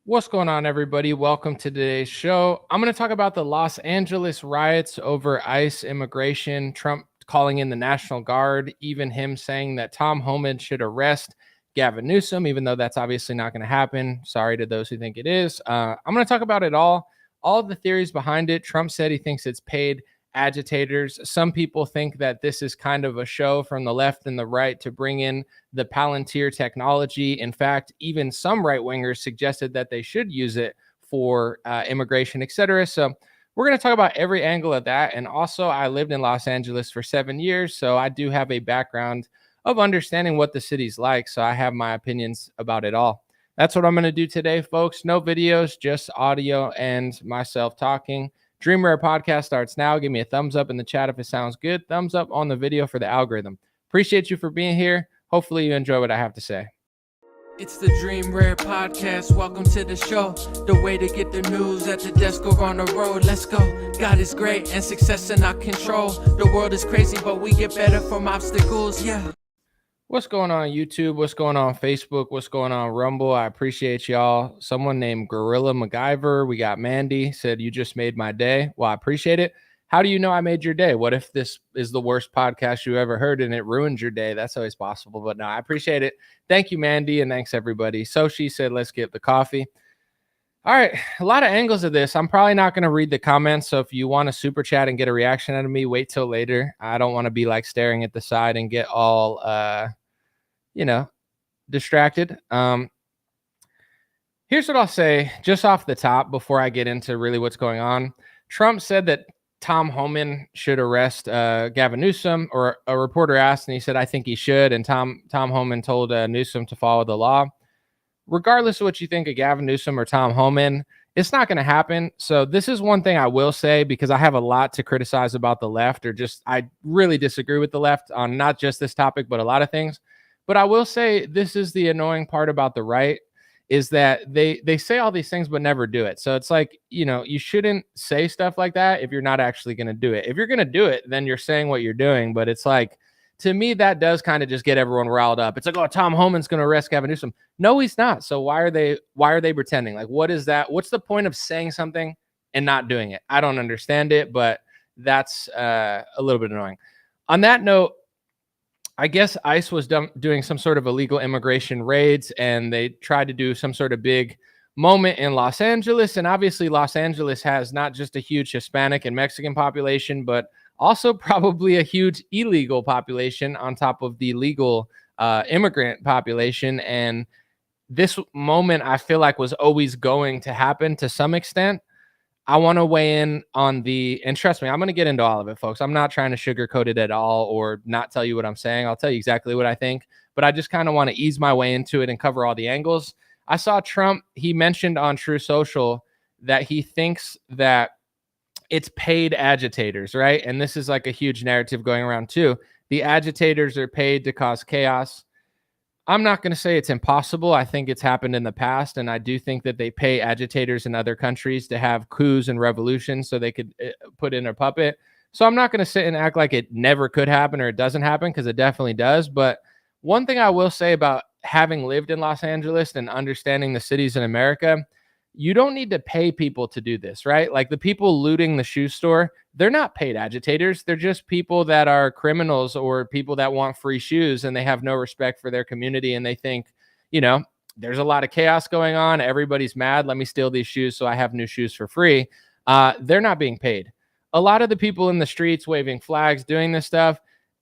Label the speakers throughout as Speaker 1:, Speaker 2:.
Speaker 1: What's going on, everybody? Welcome to today's show. I'm going to talk about the Los Angeles riots over ICE immigration, Trump calling in the National Guard, even him saying that Tom Homan should arrest Gavin Newsom, even though that's obviously not going to happen. Sorry to those who think it is. I'm going to talk about it all of the theories behind it. Trump said he thinks it's paid agitators. Some people think that this is kind of a show from the left and the right to bring in the Palantir technology. In fact, even some right wingers suggested that they should use it for immigration, etc. So we're going to talk about every angle of that. And also, I lived in Los Angeles for 7 years, so I do have a background of understanding what the city's like. So I have my opinions about it all. That's what I'm going to do today, folks. No videos, just audio and myself talking. Dream Rare Podcast starts now. Give me a thumbs up in the chat if it sounds good. Thumbs up on the video for the algorithm. Appreciate you for being here. Hopefully you enjoy what I have to say.
Speaker 2: It's the Dream Rare Podcast. Welcome to the show. The way to get the news at the desk or on the road. Let's go. God is great and success in our control. The world is crazy, but we get better from obstacles. Yeah.
Speaker 1: What's going on YouTube? What's going on Facebook? What's going on Rumble? I appreciate y'all. Someone named Gorilla MacGyver. We got Mandy said, you just made my day. Well, I appreciate it. How do you know I made your day? What if this is the worst podcast you ever heard and it ruined your day? That's always possible, but no, I appreciate it. Thank you, Mandy, and thanks everybody. So she said, let's get the coffee. All right, a lot of angles of this. I'm probably not going to read the comments, so if you want to super chat and get a reaction out of me, wait till later. I don't want to be like staring at the side and get all, distracted. Here's what I'll say just off the top before I get into really what's going on. Trump said that Tom Homan should arrest Gavin Newsom, or a reporter asked, and he said, I think he should. And Tom Homan told Newsom to follow the law. Regardless of what you think of Gavin Newsom or Tom Homan, it's not going to happen. So this is one thing I will say, because I have a lot to criticize about the left, or just I really disagree with the left on not just this topic, but a lot of things. But I will say this is the annoying part about the right, is that they say all these things but never do it. So it's like, you shouldn't say stuff like that if you're not actually going to do it. If you're going to do it, then you're saying what you're doing. But it's like, to me, that does kind of just get everyone riled up. It's like, oh, Tom Homan's going to arrest Gavin Newsom. No, he's not. So why are they pretending? Like, what is that? What's the point of saying something and not doing it? I don't understand it, but that's a little bit annoying. On that note, I guess ICE was doing some sort of illegal immigration raids, and they tried to do some sort of big moment in Los Angeles. And obviously, Los Angeles has not just a huge Hispanic and Mexican population, but also probably a huge illegal population on top of the legal immigrant population. And this moment, I feel like, was always going to happen to some extent. I want to weigh in on and trust me, I'm going to get into all of it, folks. I'm not trying to sugarcoat it at all or not tell you what I'm saying. I'll tell you exactly what I think, but I just kind of want to ease my way into it and cover all the angles. I saw Trump, he mentioned on True Social that he thinks that it's paid agitators, right? And this is like a huge narrative going around too. The agitators are paid to cause chaos. I'm not going to say it's impossible. I think it's happened in the past, and I do think that they pay agitators in other countries to have coups and revolutions so they could put in a puppet. So I'm not going to sit and act like it never could happen or it doesn't happen, because it definitely does. But one thing I will say about having lived in Los Angeles and understanding the cities in America, you don't need to pay people to do this, right? Like the people looting the shoe store, they're not paid agitators. They're just people that are criminals or people that want free shoes, and they have no respect for their community. And they think, there's a lot of chaos going on. Everybody's mad. Let me steal these shoes so I have new shoes for free. They're not being paid. A lot of the people in the streets waving flags, doing this stuff,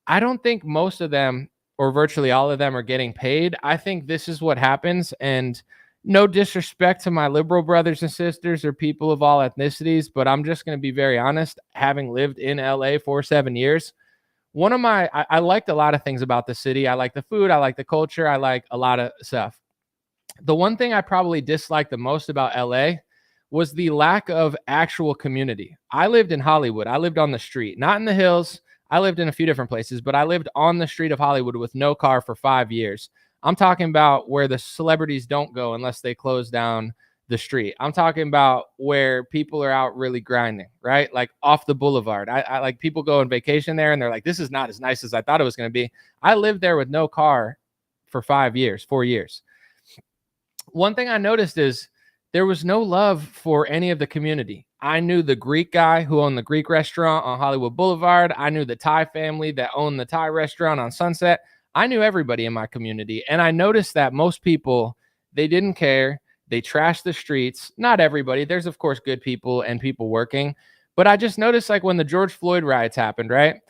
Speaker 1: I don't think most of them or virtually all of them are getting paid. I think this is what happens. And no disrespect to my liberal brothers and sisters or people of all ethnicities, but I'm just going to be very honest. Having lived in LA for 7 years, I liked a lot of things about the city. I like the food. I like the culture. I like a lot of stuff. The one thing I probably disliked the most about LA was the lack of actual community. I lived in Hollywood. I lived on the street, not in the hills. I lived in a few different places, but I lived on the street of Hollywood with no car for 5 years. I'm talking about where the celebrities don't go unless they close down the street. I'm talking about where people are out really grinding, right? Like off the boulevard. I like people go on vacation there and they're like, this is not as nice as I thought it was going to be. I lived there with no car for 4 years. One thing I noticed is there was no love for any of the community. I knew the Greek guy who owned the Greek restaurant on Hollywood Boulevard. I knew the Thai family that owned the Thai restaurant on Sunset. I knew everybody in my community. And I noticed that most people, they didn't care. They trashed the streets. Not everybody. There's, of course, good people and people working. But I just noticed, like, when the George Floyd riots happened, right?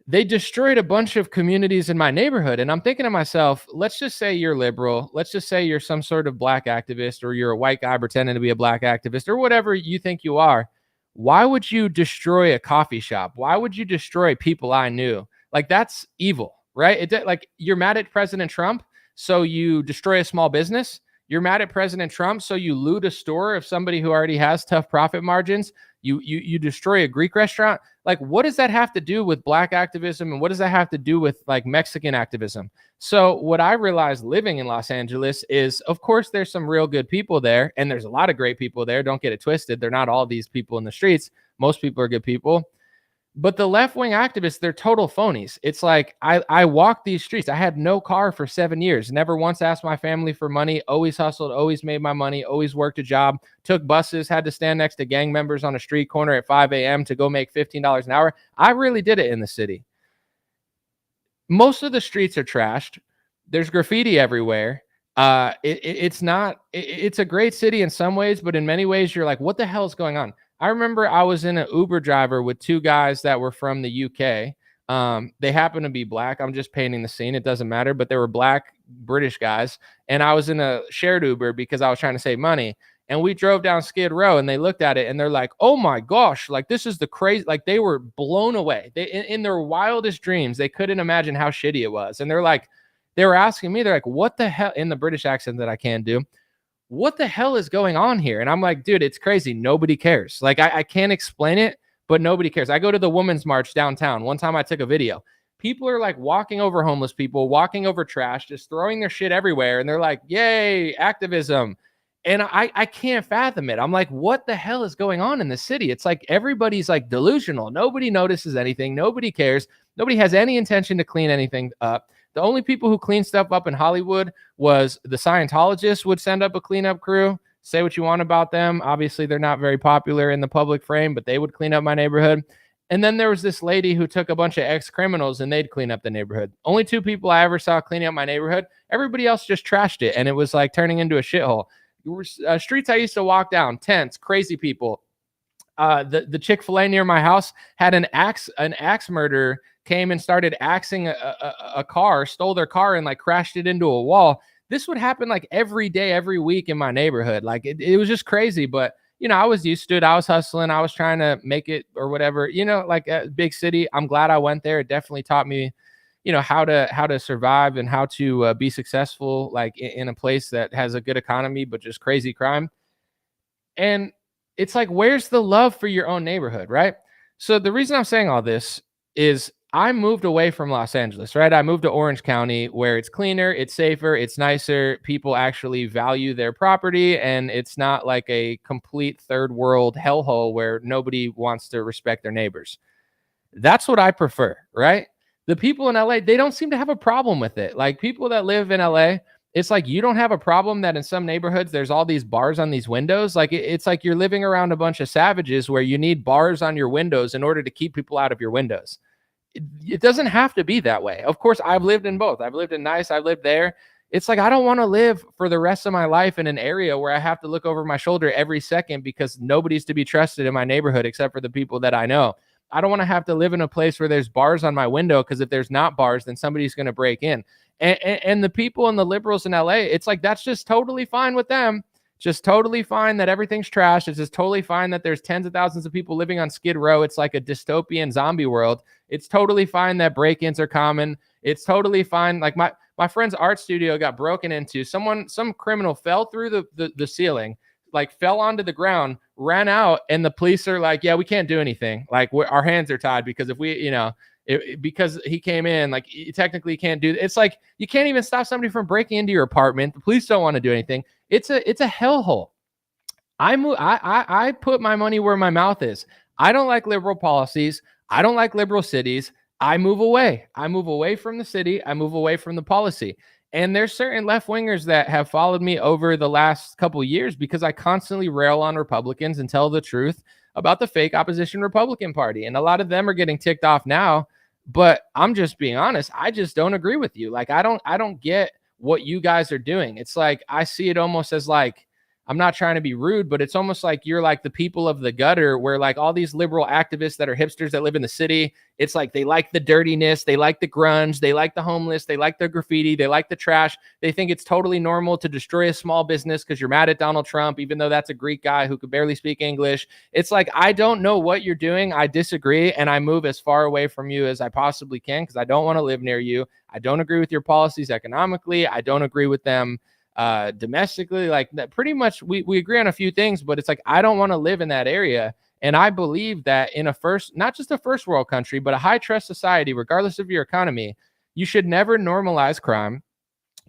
Speaker 1: They destroyed a bunch of communities in my neighborhood. And I'm thinking to myself, let's just say you're liberal. Let's just say you're some sort of black activist, or you're a white guy pretending to be a black activist, or whatever you think you are. Why would you destroy a coffee shop? Why would you destroy people I knew? Like, that's evil, right? Like, you're mad at President Trump, so you destroy a small business. You're mad at President Trump, so you loot a store of somebody who already has tough profit margins. You destroy a Greek restaurant. Like, what does that have to do with black activism? And what does that have to do with, like, Mexican activism? So what I realized living in Los Angeles is, of course, there's some real good people there. And there's a lot of great people there. Don't get it twisted. They're not all these people in the streets. Most people are good people. But the left-wing activists, they're total phonies. It's like, I walked these streets. I had no car for 7 years. Never once asked my family for money. Always hustled. Always made my money. Always worked a job. Took buses. Had to stand next to gang members on a street corner at 5 a.m. to go make $15 an hour. I really did it in the city. Most of the streets are trashed. There's graffiti everywhere. It's a great city in some ways, but in many ways, you're like, what the hell is going on? I remember I was in an Uber driver with two guys that were from the UK. They happened to be black. I'm just painting the scene. It doesn't matter, but they were black British guys. And I was in a shared Uber because I was trying to save money. And we drove down Skid Row, and they looked at it and they're like, oh my gosh, like, this is the crazy, like, they were blown away. They, in their wildest dreams, they couldn't imagine how shitty it was. And they were asking me, they're like, what the hell, in the British accent that I can do, what the hell is going on here? And I'm like, dude, it's crazy. Nobody cares. Like, I can't explain it, but nobody cares. I go to the Women's March downtown. One time I took a video. People are like walking over homeless people, walking over trash, just throwing their shit everywhere. And they're like, yay, activism. And I can't fathom it. I'm like, what the hell is going on in the city? It's like everybody's like delusional. Nobody notices anything. Nobody cares. Nobody has any intention to clean anything up. The only people who clean stuff up in Hollywood was the Scientologists would send up a cleanup crew. Say what you want about them. Obviously, they're not very popular in the public frame, but they would clean up my neighborhood. And then there was this lady who took a bunch of ex-criminals and they'd clean up the neighborhood. Only two people I ever saw cleaning up my neighborhood. Everybody else just trashed it, and it was like turning into a shithole. Streets I used to walk down, tents, crazy people. The Chick-fil-A near my house had an axe murderer came and started axing a car, stole their car, and like crashed it into a wall. This would happen like every day, every week in my neighborhood. Like, it was just crazy. But, you know, I was used to it. I was hustling. I was trying to make it or whatever, you know, like a big city. I'm glad I went there. It definitely taught me, you know, how to survive and how to be successful, like in a place that has a good economy, but just crazy crime. And it's like, where's the love for your own neighborhood, right? So the reason I'm saying all this is I moved away from Los Angeles, right? I moved to Orange County, where it's cleaner, it's safer, it's nicer. People actually value their property, and it's not like a complete third world hellhole where nobody wants to respect their neighbors. That's what I prefer, right? The people in LA, they don't seem to have a problem with it. Like, people that live in LA, it's like, you don't have a problem that in some neighborhoods there's all these bars on these windows. Like, it's like you're living around a bunch of savages where you need bars on your windows in order to keep people out of your windows. It doesn't have to be that way. Of course, I've lived in both. I've lived in nice, I've lived there. It's like, I don't want to live for the rest of my life in an area where I have to look over my shoulder every second because nobody's to be trusted in my neighborhood except for the people that I know. I don't want to have to live in a place where there's bars on my window, because if there's not bars, then somebody's going to break in. And the people and the liberals in LA, it's like, that's just totally fine with them. Just totally fine that everything's trash. It's just totally fine that there's tens of thousands of people living on Skid Row. It's like a dystopian zombie world. It's totally fine that break-ins are common. It's totally fine. Like, my friend's art studio got broken into. Some criminal fell through the ceiling, like fell onto the ground, ran out, and the police are like, yeah, we can't do anything. Like, our hands are tied because if we, you know, because he came in, like, you technically can't do. It's like, you can't even stop somebody from breaking into your apartment. The police don't want to do anything. It's a hellhole. I put my money where my mouth is. I don't like liberal policies. I don't like liberal cities. I move away. I move away from the city. I move away from the policy. And there's certain left wingers that have followed me over the last couple of years because I constantly rail on Republicans and tell the truth about the fake opposition Republican Party. And a lot of them are getting ticked off now, but I'm just being honest. I just don't agree with you. Like, I don't get what you guys are doing. It's like, I see it almost as like, I'm not trying to be rude, but it's almost like you're like the people of the gutter, where like all these liberal activists that are hipsters that live in the city, it's like they like the dirtiness, they like the grunge, they like the homeless, they like the graffiti, they like the trash. They think it's totally normal to destroy a small business because you're mad at Donald Trump, even though that's a Greek guy who could barely speak English. It's like, I don't know what you're doing. I disagree, and I move as far away from you as I possibly can because I don't want to live near you. I don't agree with your policies economically. I don't agree with them domestically. Like that, pretty much we agree on a few things, but it's like, I don't want to live in that area. And I believe that in a not just a first world country, but a high trust society, regardless of your economy, you should never normalize crime.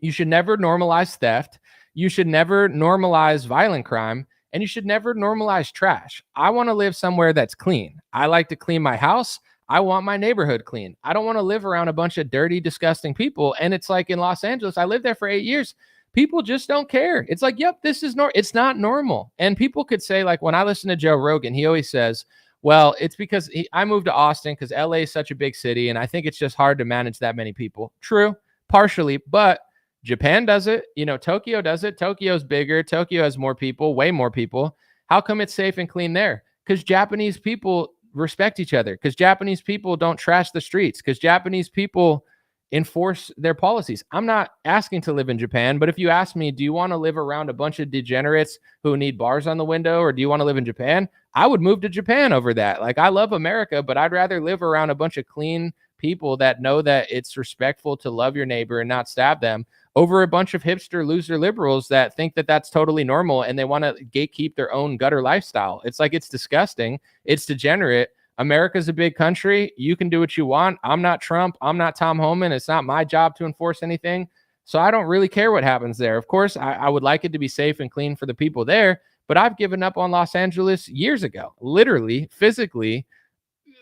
Speaker 1: You should never normalize theft. You should never normalize violent crime. And you should never normalize trash. I want to live somewhere that's clean. I like to clean my house. I want my neighborhood clean. I don't want to live around a bunch of dirty, disgusting people. And it's like in Los Angeles, I lived there for 8 years. People just don't care. It's like, yep, this is it's not normal. And people could say, like, when I listen to Joe Rogan, he always says, well, it's because I moved to Austin because LA is such a big city. And I think it's just hard to manage that many people. True, partially, but Japan does it. You know, Tokyo does it. Tokyo's bigger. Tokyo has more people, way more people. How come it's safe and clean there? Because Japanese people respect each other. Because Japanese people don't trash the streets. Because Japanese people enforce their policies. I'm not asking to live in Japan, but if you ask me, do you want to live around a bunch of degenerates who need bars on the window, or do you want to live in Japan? I would move to Japan over that. Like, I love America, but I'd rather live around a bunch of clean people that know that it's respectful to love your neighbor and not stab them, over a bunch of hipster loser liberals that think that that's totally normal and they want to gatekeep their own gutter lifestyle. It's like, it's disgusting. It's degenerate. America's a big country. You can do what you want. I'm not Trump. I'm not Tom Homan. It's not my job to enforce anything. So I don't really care what happens there. Of course, I would like it to be safe and clean for the people there, but I've given up on Los Angeles years ago, literally, physically.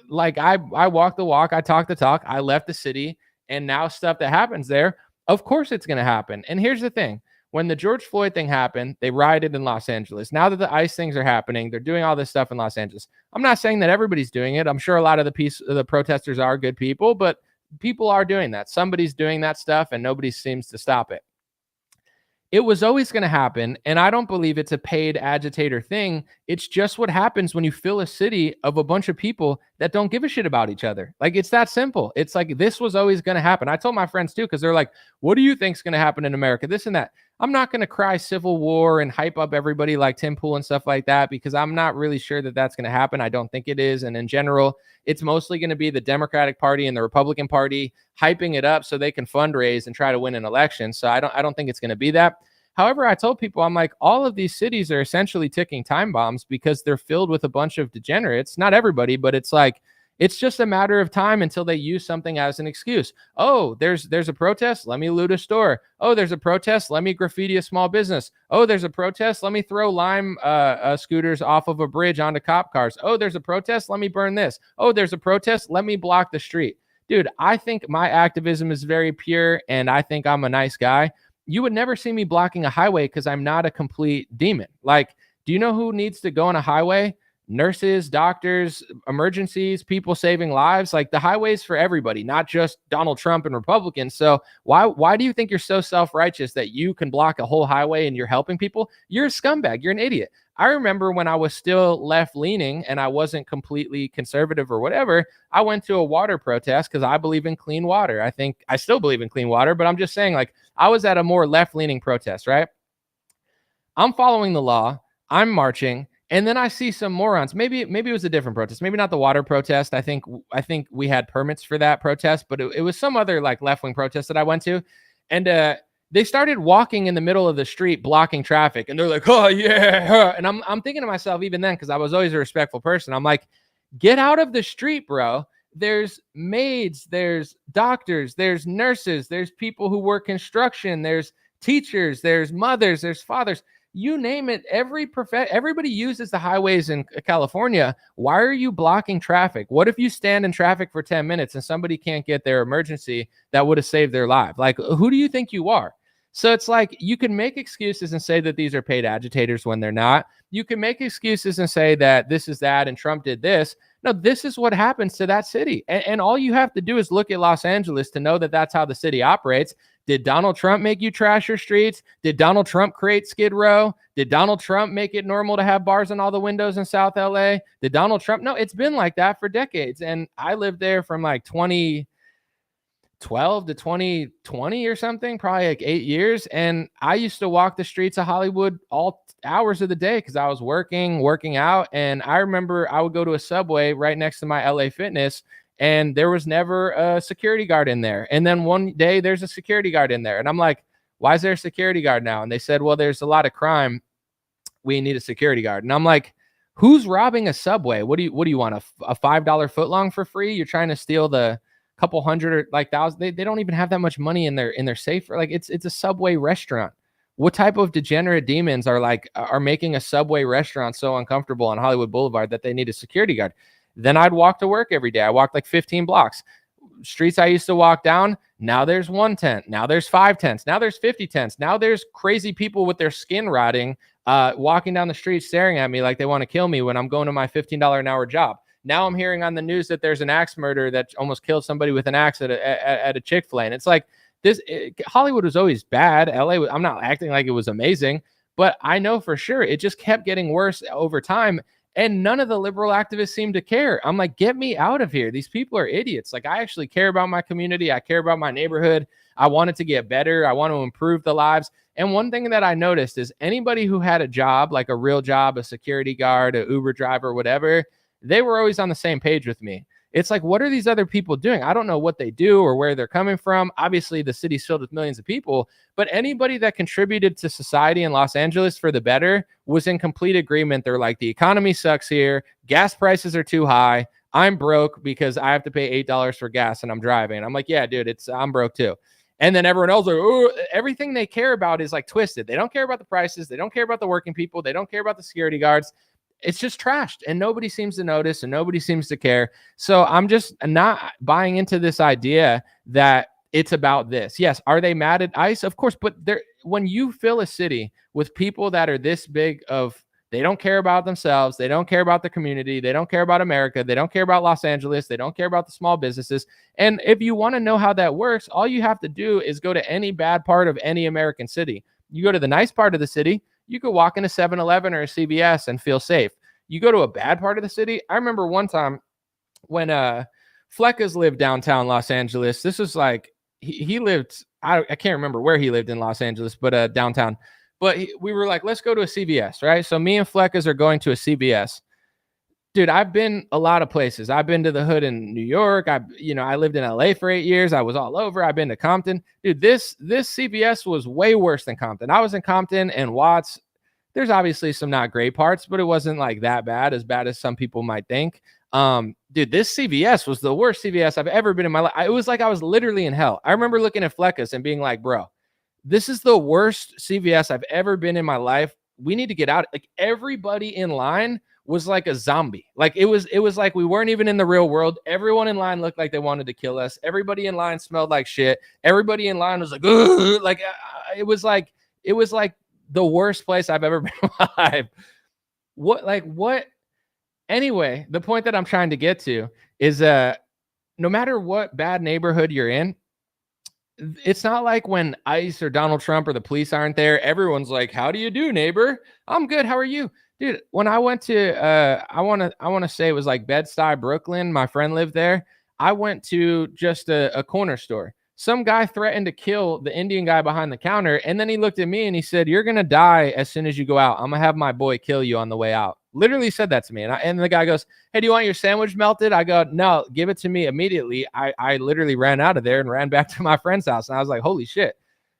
Speaker 1: Like, I walk the walk, I talk the talk, I left the city, and now stuff that happens there, of course it's going to happen. And here's the thing. When the George Floyd thing happened, they rioted in Los Angeles. Now that the ICE things are happening, they're doing all this stuff in Los Angeles. I'm not saying that everybody's doing it. I'm sure a lot of the protesters are good people, but people are doing that. Somebody's doing that stuff, and nobody seems to stop it. It was always going to happen, and I don't believe it's a paid agitator thing. It's just what happens when you fill a city of a bunch of people that don't give a shit about each other. Like, it's that simple. It's like, this was always going to happen. I told my friends too, because they're like, what do you think's going to happen in America? This and that. I'm not going to cry civil war and hype up everybody like Tim Pool and stuff like that, because I'm not really sure that that's going to happen. I don't think it is. And in general, it's mostly going to be the Democratic Party and the Republican Party hyping it up so they can fundraise and try to win an election. So I don't think it's going to be that. However, I told people, I'm like, all of these cities are essentially ticking time bombs because they're filled with a bunch of degenerates. Not everybody, but it's like, it's just a matter of time until they use something as an excuse. Oh, there's a protest. Let me loot a store. Oh, there's a protest. Let me graffiti a small business. Oh, there's a protest. Let me throw lime scooters off of a bridge onto cop cars. Oh, there's a protest. Let me burn this. Oh, there's a protest. Let me block the street. Dude, I think my activism is very pure, and I think I'm a nice guy. You would never see me blocking a highway because I'm not a complete demon. Like, do you know who needs to go on a highway? Nurses, doctors, emergencies, people saving lives. Like, the highway's for everybody, not just Donald Trump and Republicans. So why do you think you're so self-righteous that you can block a whole highway and you're helping people? You're a scumbag. You're an idiot. I remember when I was still left-leaning and I wasn't completely conservative or whatever, I went to a water protest because I believe in clean water. I think I still believe in clean water, but I'm just saying, like, I was at a more left-leaning protest, right? I'm following the law. I'm marching. And then I see some morons. Maybe it was a different protest. Maybe not the water protest. I think we had permits for that protest, but it was some other like left-wing protest that I went to. And they started walking in the middle of the street, blocking traffic. And they're like, oh, yeah. And I'm thinking to myself, even then, because I was always a respectful person, I'm like, get out of the street, bro. There's maids, there's doctors, there's nurses, there's people who work construction, there's teachers, there's mothers, there's fathers. you name it. Everybody uses the highways in California. Why are you blocking traffic? What if you stand in traffic for 10 minutes and somebody can't get their emergency that would have saved their life? Like, who do you think you are? So it's like you can make excuses and say that these are paid agitators when they're not. You can make excuses and say that this is that and Trump did this. No, this is what happens to that city. And all you have to do is look at Los Angeles to know that that's how the city operates. Did Donald Trump make you trash your streets? Did Donald Trump create Skid Row? Did Donald Trump make it normal to have bars in all the windows in South LA? Did Donald Trump? No, it's been like that for decades. And I lived there from like 2012 to 2020 or something, probably like 8 years. And I used to walk the streets of Hollywood all hours of the day because I was working out. And I remember I would go to a Subway right next to my LA Fitness, and there was never a security guard in there. And then one day there's a security guard in there. And I'm like, why is there a security guard now? And they said, well, there's a lot of crime. We need a security guard. And I'm like, who's robbing a Subway? What do you want? A $5 footlong for free? You're trying to steal the couple hundred or like thousand. They don't even have that much money in their safe. Like it's a Subway restaurant. What type of degenerate demons are making a Subway restaurant so uncomfortable on Hollywood Boulevard that they need a security guard? Then I'd walk to work every day. I walked like 15 blocks. Streets I used to walk down, now there's 1 tent. Now there's 5 tents. Now there's 50 tents. Now there's crazy people with their skin rotting, walking down the street staring at me like they want to kill me when I'm going to my $15 an hour job. Now I'm hearing on the news that there's an axe murder that almost killed somebody with an axe at a Chick-fil-A. And it's like Hollywood was always bad. LA, I'm not acting like it was amazing, but I know for sure it just kept getting worse over time. And none of the liberal activists seem to care. I'm like, get me out of here. These people are idiots. Like, I actually care about my community. I care about my neighborhood. I want it to get better. I want to improve the lives. And one thing that I noticed is anybody who had a job, like a real job, a security guard, a Uber driver, whatever, they were always on the same page with me. It's like, what are these other people doing? I don't know what they do or where they're coming from. Obviously, the city's filled with millions of people, but anybody that contributed to society in Los Angeles for the better was in complete agreement. They're like, the economy sucks here. Gas prices are too high. I'm broke because I have to pay $8 for gas and I'm driving. I'm like, yeah, dude, I'm broke too. And then everyone else, like, oh, everything they care about is like twisted. They don't care about the prices. They don't care about the working people. They don't care about the security guards. It's just trashed and nobody seems to notice and nobody seems to care. So I'm just not buying into this idea that it's about this. Yes. Are they mad at ICE? Of course. But when you fill a city with people that are this big they don't care about themselves. They don't care about the community. They don't care about America. They don't care about Los Angeles. They don't care about the small businesses. And if you want to know how that works, all you have to do is go to any bad part of any American city. You go to the nice part of the city, you could walk into 7-Eleven or a CVS and feel safe. You go to a bad part of the city. I remember one time when Fleckas lived downtown Los Angeles. This was like, he lived, I can't remember where he lived in Los Angeles, but downtown. But we were like, let's go to a CVS, right? So me and Fleckas are going to a CVS. Dude, I've been a lot of places. I've been to the hood in New York. I lived in LA for 8 years. I was all over. I've been to Compton. Dude, this CVS was way worse than Compton. I was in Compton and Watts. There's obviously some not great parts, but it wasn't like that bad as some people might think. Dude, this CVS was the worst CVS I've ever been in my life. It was like I was literally in hell. I remember looking at Fleckas and being like, bro, this is the worst CVS I've ever been in my life. We need to get out. Like, everybody in line was like a zombie. Like it was like we weren't even in the real world. Everyone in line looked like they wanted to kill us. Everybody in line smelled like shit. Everybody in line was like, ugh! Like it was like the worst place I've ever been in my life. What? Anyway, the point that I'm trying to get to is no matter what bad neighborhood you're in, it's not like when ICE or Donald Trump or the police aren't there, everyone's like, how do you do, neighbor? I'm good. How are you? Dude, when I went to, I want to say it was like Bed-Stuy, Brooklyn. My friend lived there. I went to just a corner store. Some guy threatened to kill the Indian guy behind the counter. And then he looked at me and he said, you're going to die as soon as you go out. I'm going to have my boy kill you on the way out. Literally said that to me. And the guy goes, hey, do you want your sandwich melted? I go, no, give it to me immediately. I literally ran out of there and ran back to my friend's house. And I was like, holy shit.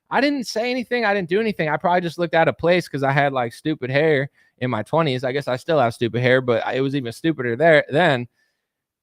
Speaker 1: I didn't say anything. I didn't do anything. I probably just looked out of place because I had like stupid hair in my 20s. I guess I still have stupid hair, but it was even stupider there then.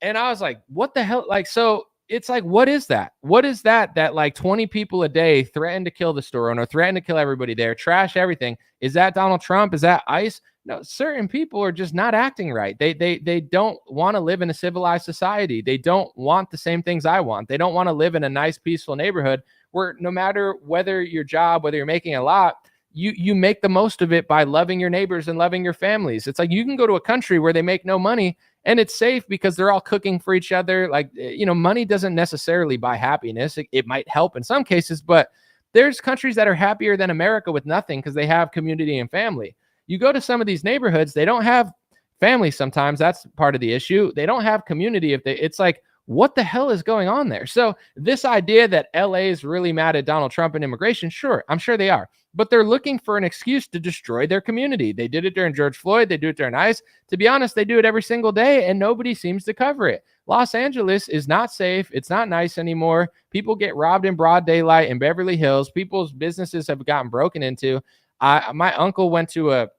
Speaker 1: And I was like, what the hell? Like, so it's like, what is that? What is that like 20 people a day threaten to kill the store owner, threaten to kill everybody there, trash everything? Is that Donald Trump? Is that ICE? No, certain people are just not acting right. They don't want to live in a civilized society. They don't want the same things I want. They don't want to live in a nice, peaceful neighborhood where no matter whether your job, whether you're making a lot, you make the most of it by loving your neighbors and loving your families. It's like you can go to a country where they make no money and it's safe because they're all cooking for each other. Like, money doesn't necessarily buy happiness. It might help in some cases, but there's countries that are happier than America with nothing because they have community and family. You go to some of these neighborhoods, they don't have family sometimes. That's part of the issue. They don't have community. It's like, what the hell is going on there? So this idea that LA is really mad at Donald Trump and immigration, sure, I'm sure they are, but they're looking for an excuse to destroy their community. They did it during George Floyd. They do it during ICE. To be honest, they do it every single day and nobody seems to cover it. Los Angeles is not safe. It's not nice anymore. People get robbed in broad daylight in Beverly Hills. People's businesses have gotten broken into. My uncle went to a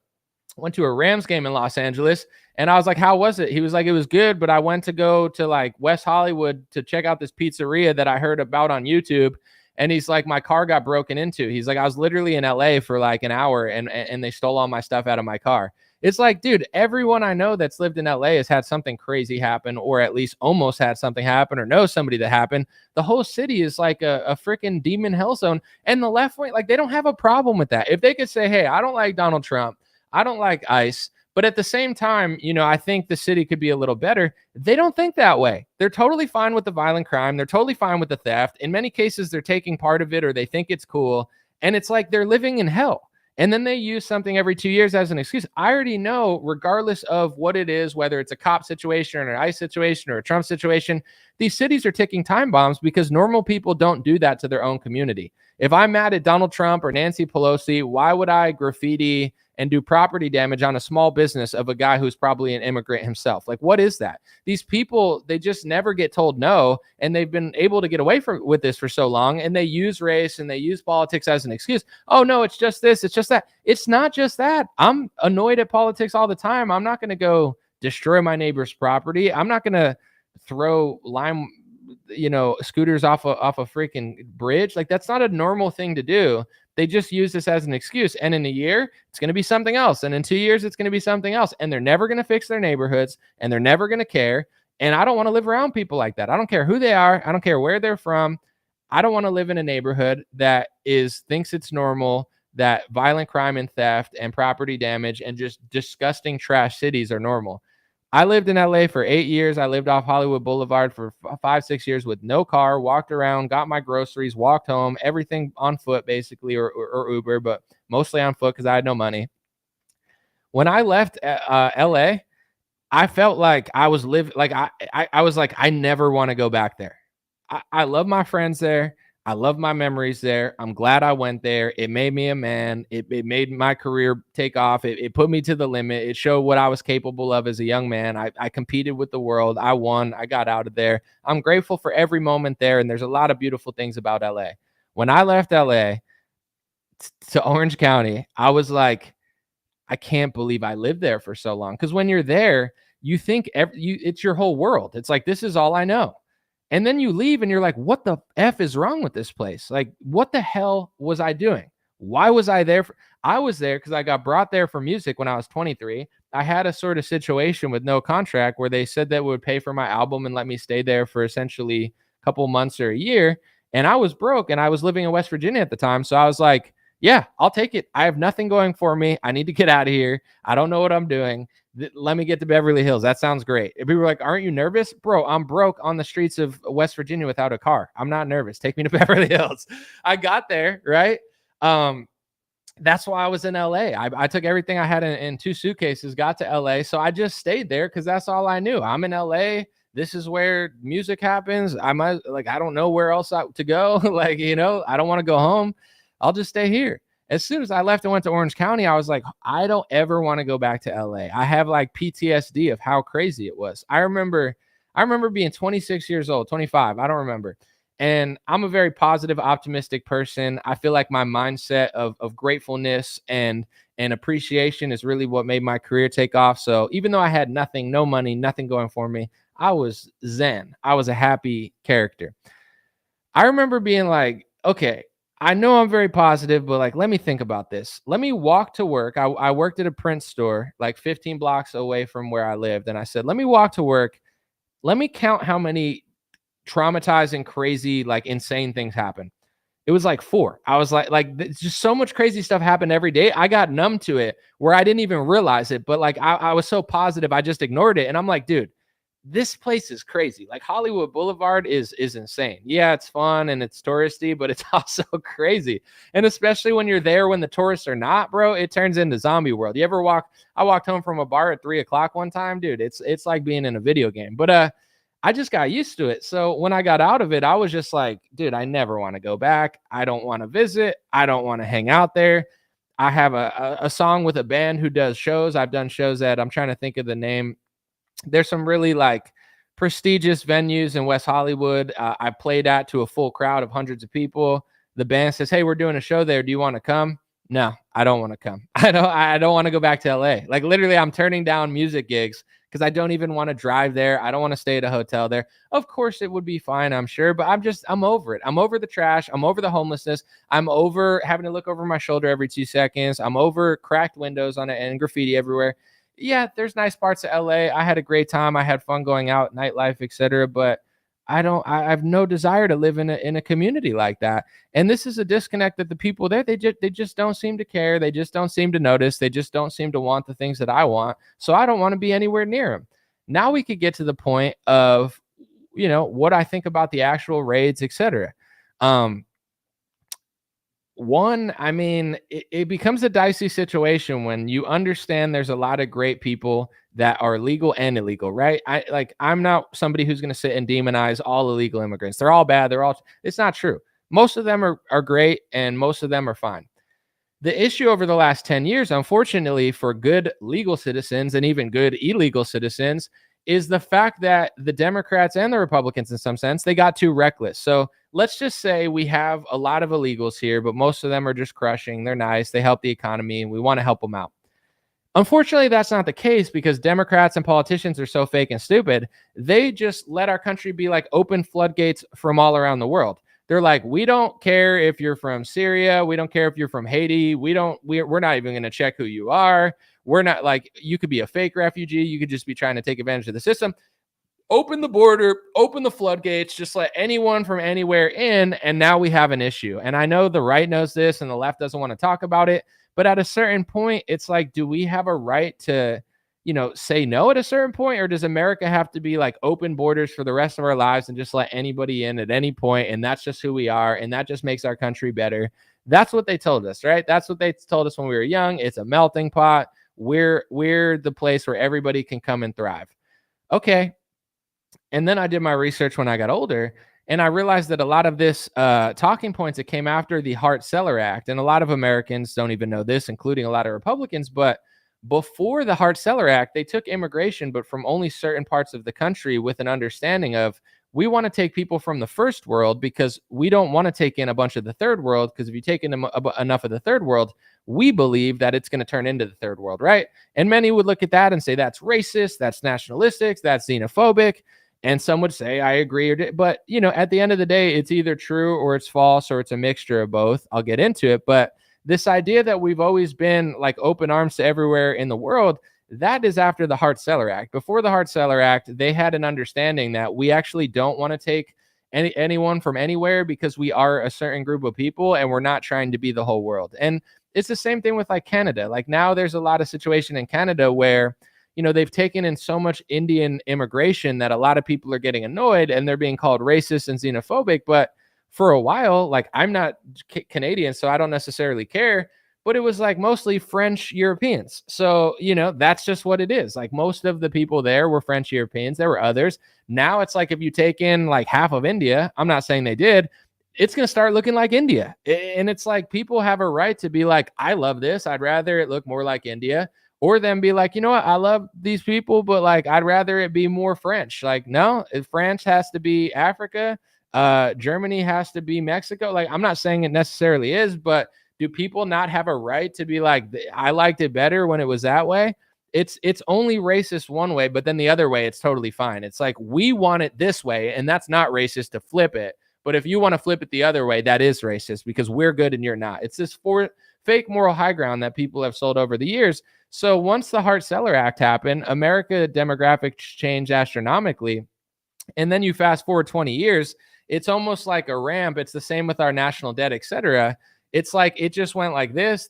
Speaker 1: Rams game in Los Angeles. And I was like, how was it? He was like, it was good, but I went to go to like West Hollywood to check out this pizzeria that I heard about on YouTube. And he's like, my car got broken into. He's like, I was literally in LA for like an hour and they stole all my stuff out of my car. It's like, dude, everyone I know that's lived in LA has had something crazy happen, or at least almost had something happen, or knows somebody that happened. The whole city is like a freaking demon hell zone. And the left wing, like, they don't have a problem with that. If they could say, hey, I don't like Donald Trump, I don't like ICE, but at the same time, I think the city could be a little better. They don't think that way. They're totally fine with the violent crime. They're totally fine with the theft. In many cases, they're taking part of it or they think it's cool. And it's like they're living in hell. And then they use something every 2 years as an excuse. I already know, regardless of what it is, whether it's a cop situation or an ICE situation or a Trump situation, these cities are ticking time bombs because normal people don't do that to their own community. If I'm mad at Donald Trump or Nancy Pelosi, why would I graffiti and do property damage on a small business of a guy who's probably an immigrant himself? Like, what is that? These people, they just never get told no, and they've been able to get away with this for so long, and they use race and they use politics as an excuse. Oh, no, it's just this, it's just that. It's not just that. I'm annoyed at politics all the time. I'm not going to go destroy my neighbor's property. I'm not going to throw scooters off a freaking bridge. Like, that's not a normal thing to do. They just use this as an excuse. And in a year, it's going to be something else. And in 2 years, it's going to be something else. And they're never going to fix their neighborhoods and they're never going to care. And I don't want to live around people like that. I don't care who they are. I don't care where they're from. I don't want to live in a neighborhood that thinks it's normal, that violent crime and theft and property damage and just disgusting trash cities are normal. I lived in LA for 8 years. I lived off Hollywood Boulevard for 5-6 years with no car, walked around, got my groceries, walked home, everything on foot basically, or Uber, but mostly on foot because I had no money. When I left LA, I felt like I was living, like I was like, I never want to go back there. I love my friends there. I love my memories there. I'm glad I went there. It made me a man. It made my career take off. It put me to the limit. It showed what I was capable of as a young man. I competed with the world. I won. I got out of there. I'm grateful for every moment there. And there's a lot of beautiful things about LA. When I left LA to Orange County, I was like, I can't believe I lived there for so long. Because when you're there, you think it's your whole world. It's like, this is all I know. And then you leave and you're like, what the F is wrong with this place? Like, what the hell was I doing? Why was I there? I was there because I got brought there for music when I was 23. I had a sort of situation with no contract where they said that would pay for my album and let me stay there for essentially a couple months or a year. And I was broke and I was living in West Virginia at the time. So I was like, yeah, I'll take it. I have nothing going for me. I need to get out of here. I don't know what I'm doing. Let me get to Beverly Hills. That sounds great. If people were like, aren't you nervous? Bro, I'm broke on the streets of West Virginia without a car. I'm not nervous. Take me to Beverly Hills. I got there, right? That's why I was in LA. I took everything I had in 2 suitcases, got to LA. So I just stayed there because that's all I knew. I'm in LA. This is where music happens. I don't know where else to go. I don't want to go home. I'll just stay here. As soon as I left and went to Orange County, I was like, I don't ever want to go back to LA. I have like PTSD of how crazy it was. I remember being 26 years old, 25. I don't remember. And I'm a very positive, optimistic person. I feel like my mindset of gratefulness and and appreciation is really what made my career take off. So even though I had nothing, no money, nothing going for me, I was zen. I was a happy character. I remember being like, okay, I know I'm very positive, but like, let me think about this. Let me walk to work. I worked at a print store like 15 blocks away from where I lived. And I said, let me walk to work. Let me count how many traumatizing, crazy, like insane things happen. It was like 4. I was like just so much crazy stuff happened every day. I got numb to it where I didn't even realize it. But like I was so positive, I just ignored it. And I'm like, dude, this place is crazy. Like Hollywood Boulevard is insane. Yeah, it's fun and it's touristy, but it's also crazy. And especially when you're there when the tourists are not, bro, it turns into zombie world. You ever I walked home from a bar at 3:00 one time, dude. It's like being in a video game. But I just got used to it. So when I got out of it, I was just like, dude, I never want to go back. I don't want to visit. I don't want to hang out there. I have a song with a band who does shows. I've done shows at, I'm trying to think of the name. There's some really like prestigious venues in West Hollywood. I played at to a full crowd of hundreds of people. The band says, hey, we're doing a show there. Do you want to come? No, I don't want to come. I don't want to go back to LA. Like literally I'm turning down music gigs because I don't even want to drive there. I don't want to stay at a hotel there. Of course it would be fine, I'm sure, but I'm over it. I'm over the trash. I'm over the homelessness. I'm over having to look over my shoulder every 2 seconds. I'm over cracked windows on it and graffiti everywhere. Yeah, there's nice parts of LA. I had a great time. I had fun going out, nightlife, etc. But I have no desire to live in a community like that. And this is a disconnect that the people there, they just don't seem to care. They just don't seem to notice. They just don't seem to want the things that I want. So I don't want to be anywhere near them. Now we could get to the point of, what I think about the actual raids, etc. One, I mean, it becomes a dicey situation when you understand there's a lot of great people that are legal and illegal, right? I'm not somebody who's going to sit and demonize all illegal immigrants. They're all bad. It's not true. Most of them are great and most of them are fine. The issue over the last 10 years, unfortunately, for good legal citizens and even good illegal citizens is the fact that the Democrats and the Republicans, in some sense, they got too reckless. So let's just say we have a lot of illegals here, but most of them are just crushing. They're nice. They help the economy, and we want to help them out. Unfortunately, that's not the case because Democrats and politicians are so fake and stupid. They just let our country be like open floodgates from all around the world. They're like, we don't care if you're from Syria. We don't care if you're from Haiti. We're not even going to check who you are. We're not like, you could be a fake refugee. You could just be trying to take advantage of the system. Open the border, open the floodgates, just let anyone from anywhere in. And now we have an issue. And I know the right knows this and the left doesn't want to talk about it. But at a certain point, it's like, do we have a right to, say no at a certain point? Or does America have to be like open borders for the rest of our lives and just let anybody in at any point? And that's just who we are. And that just makes our country better. That's what they told us, right? That's what they told us when we were young. It's a melting pot. We're the place where everybody can come and thrive. Okay. And then I did my research when I got older, and I realized that a lot of this talking points that came after the Hart-Celler Act, and a lot of Americans don't even know this, including a lot of Republicans, but before the Hart-Celler Act, they took immigration, but from only certain parts of the country with an understanding of, we want to take people from the first world because we don't want to take in a bunch of the third world, because if you take in enough of the third world, we believe that it's going to turn into the third world, right? And many would look at that and say, that's racist, that's nationalistic, that's xenophobic. And some would say, I agree. But, at the end of the day, it's either true or it's false or it's a mixture of both. I'll get into it. But this idea that we've always been like open arms to everywhere in the world, that is after the Hart-Celler Act. Before the Hart-Celler Act, they had an understanding that we actually don't want to take anyone from anywhere because we are a certain group of people and we're not trying to be the whole world. And it's the same thing with like Canada. Like now there's a lot of situation in Canada where they've taken in so much Indian immigration that a lot of people are getting annoyed and they're being called racist and xenophobic. But for a while, like I'm not Canadian, so I don't necessarily care, but it was like mostly French Europeans. So, that's just what it is. Like most of the people there were French Europeans. There were others. Now it's like, if you take in like half of India, I'm not saying they did, it's going to start looking like India. And it's like, people have a right to be like, I love this. I'd rather it look more like India. Or then be like, you know what, I love these people, but like, I'd rather it be more French. Like, no, France has to be Africa. Germany has to be Mexico. Like, I'm not saying it necessarily is, but Do people not have a right to be like, I liked it better when it was that way? It's only racist one way, but then the other way, it's totally fine. It's like, we want it this way, and that's not racist to flip it. But if you want to flip it the other way, that is racist because we're good and you're not. It's this fake moral high ground that people have sold over the years. So once the Hart-Celler Act happened, America demographics changed astronomically. And then you fast forward 20 years, it's almost like a ramp. It's the same with our national debt, et cetera. It's like it just went like this.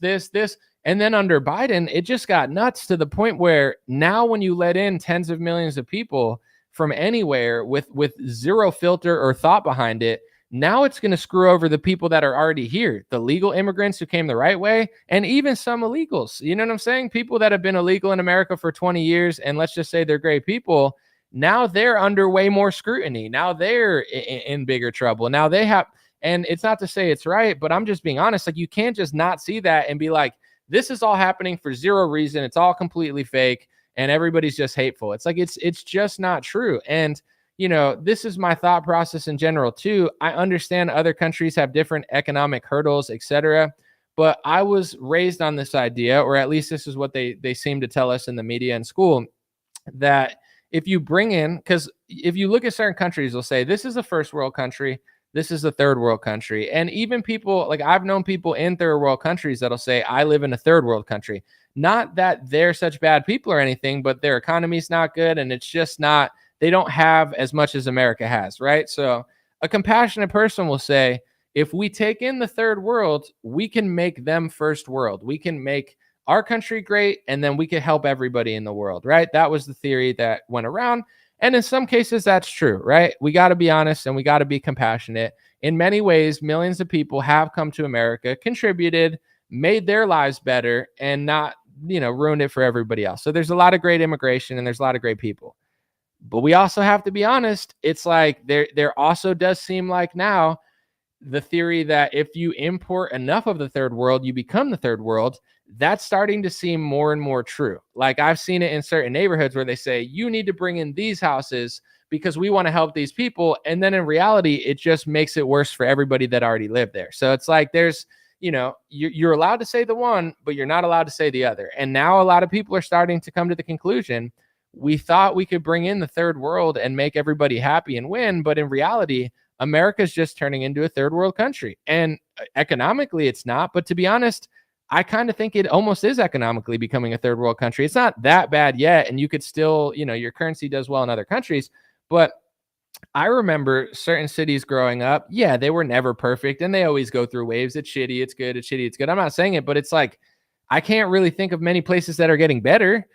Speaker 1: And then under Biden, it just got nuts to the point where now when you let in tens of millions of people from anywhere with zero filter or thought behind it, now it's going to screw over the people that are already here, the legal immigrants who came the right way, and even some illegals. You know what I'm saying? People that have been illegal in America for 20 years, and let's just say they're great people, now they're under way more scrutiny. Now they're in bigger trouble. Now they have, and it's not to say it's right, but I'm just being honest. Like, you can't just not see that and be like, this is all happening for zero reason. It's all completely fake and everybody's just hateful. It's like, it's just not true. And, you know, this is my thought process in general too. I understand other countries have different economic hurdles, etc. But I was raised on this idea, or at least this is what they seem to tell us in the media and school, that if you bring in, because if you look at certain countries, they'll say this is a first world country, this is a third world country. And even people, like, I've known people in third world countries that'll say, I live in a third world country. Not that they're such bad people or anything, but their economy's not good. And it's just not, they don't have as much as America has, right? So a compassionate person will say, if we take in the third world, we can make them first world. We can make our country great, and then we can help everybody in the world, right? That was the theory that went around. And in some cases, that's true, right? We got to be honest and we got to be compassionate. In many ways, millions of people have come to America, contributed, made their lives better, and not, you know, ruined it for everybody else. So there's a lot of great immigration and there's a lot of great people. But we also have to be honest. It's like there also does seem like now the theory that if you import enough of the third world, you become the third world. That's starting to seem more and more true. Like, I've seen it in certain neighborhoods where they say, you need to bring in these houses because we want to help these people. And then in reality, it just makes it worse for everybody that already lived there. So it's like, there's, you know, you're allowed to say the one, but you're not allowed to say the other. And now a lot of people are starting to come to the conclusion, we thought we could bring in the third world and make everybody happy and win. But in reality, America's just turning into a third world country. And economically, it's not. But to be honest, I kind of think it almost is economically becoming a third world country. It's not that bad yet. And you could still, you know, your currency does well in other countries. But I remember certain cities growing up. Yeah, they were never perfect. And they always go through waves. It's shitty. It's good. It's shitty. It's good. I'm not saying it, but it's like, I can't really think of many places that are getting better.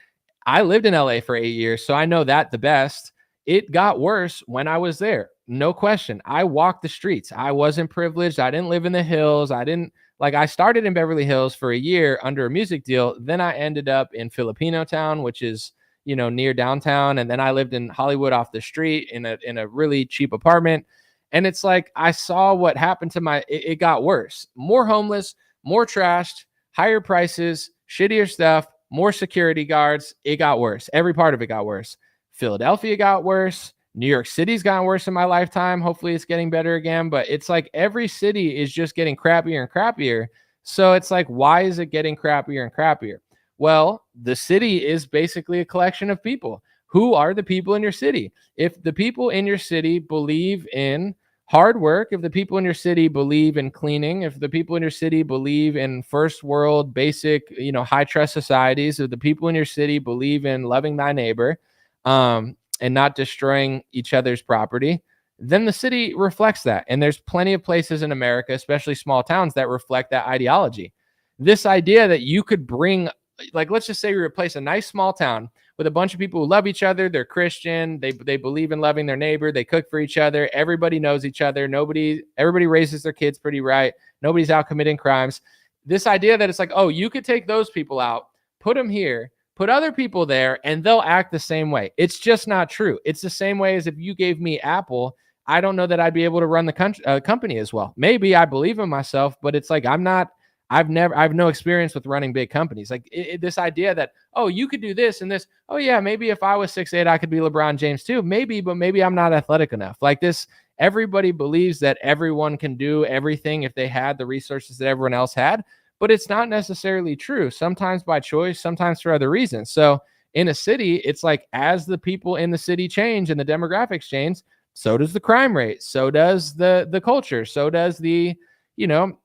Speaker 1: I lived in LA for 8 years, so I know that the best. It got worse when I was there. No question. I walked the streets. I wasn't privileged. I didn't live in the hills. I started in Beverly Hills for a year under a music deal. Then I ended up in Filipino Town, which is, you know, near downtown. And then I lived in Hollywood off the street in a really cheap apartment. And it's like, I saw what happened to it got worse. More homeless, more trashed, higher prices, shittier stuff, more security guards. It got worse. Every part of it got worse. Philadelphia got worse. New York City's gotten worse in my lifetime. Hopefully it's getting better again. But it's like every city is just getting crappier and crappier. So it's like, why is it getting crappier and crappier? Well, the city is basically a collection of people. Who are the people in your city? If the people in your city believe in hard work, if the people in your city believe in cleaning, if the people in your city believe in first world, basic, you know, high trust societies, if the people in your city believe in loving thy neighbor, and not destroying each other's property, then the city reflects that. And there's plenty of places in America, especially small towns, that reflect that ideology. This idea that you could bring, like, let's just say we replace a nice small town with a bunch of people who love each other. They're Christian. They believe in loving their neighbor. They cook for each other. Everybody knows each other. Everybody raises their kids pretty right. Nobody's out committing crimes. This idea that it's like, oh, you could take those people out, put them here, put other people there, and they'll act the same way. It's just not true. It's the same way as if you gave me Apple. I don't know that I'd be able to run the company as well. Maybe I believe in myself, but it's like, I have no experience with running big companies. Like this idea that, oh, you could do this and this. Oh yeah, maybe if I was 6'8", I could be LeBron James too. Maybe, but maybe I'm not athletic enough. Like this, everybody believes that everyone can do everything if they had the resources that everyone else had. but it's not necessarily true. Sometimes by choice, sometimes for other reasons. So in a city, it's like as the people in the city change and the demographics change, so does the crime rate, so does the culture, so does the, you know,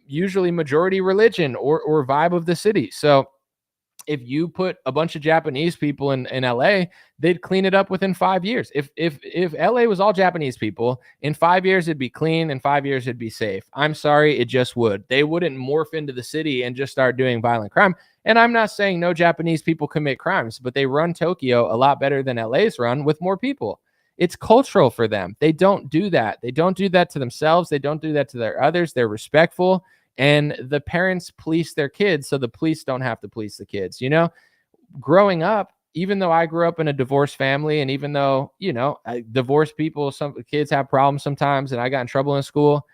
Speaker 1: usually majority religion or vibe of the city. So if you put a bunch of Japanese people in LA, they'd clean it up within 5 years. If LA was all Japanese people, in 5 years it'd be clean, in 5 years it'd be safe. I'm sorry, it just would. They wouldn't morph into the city and just start doing violent crime. And I'm not saying no Japanese people commit crimes, but they run Tokyo a lot better than LA's run with more people. It's cultural for them. They don't do that. They don't do that to themselves. They don't do that to their others. They're respectful. And the parents police their kids so the police don't have to police the kids. You know, growing up, even though I grew up in a divorced family, and even though, you know, divorced people, some kids have problems sometimes, and I got in trouble in school,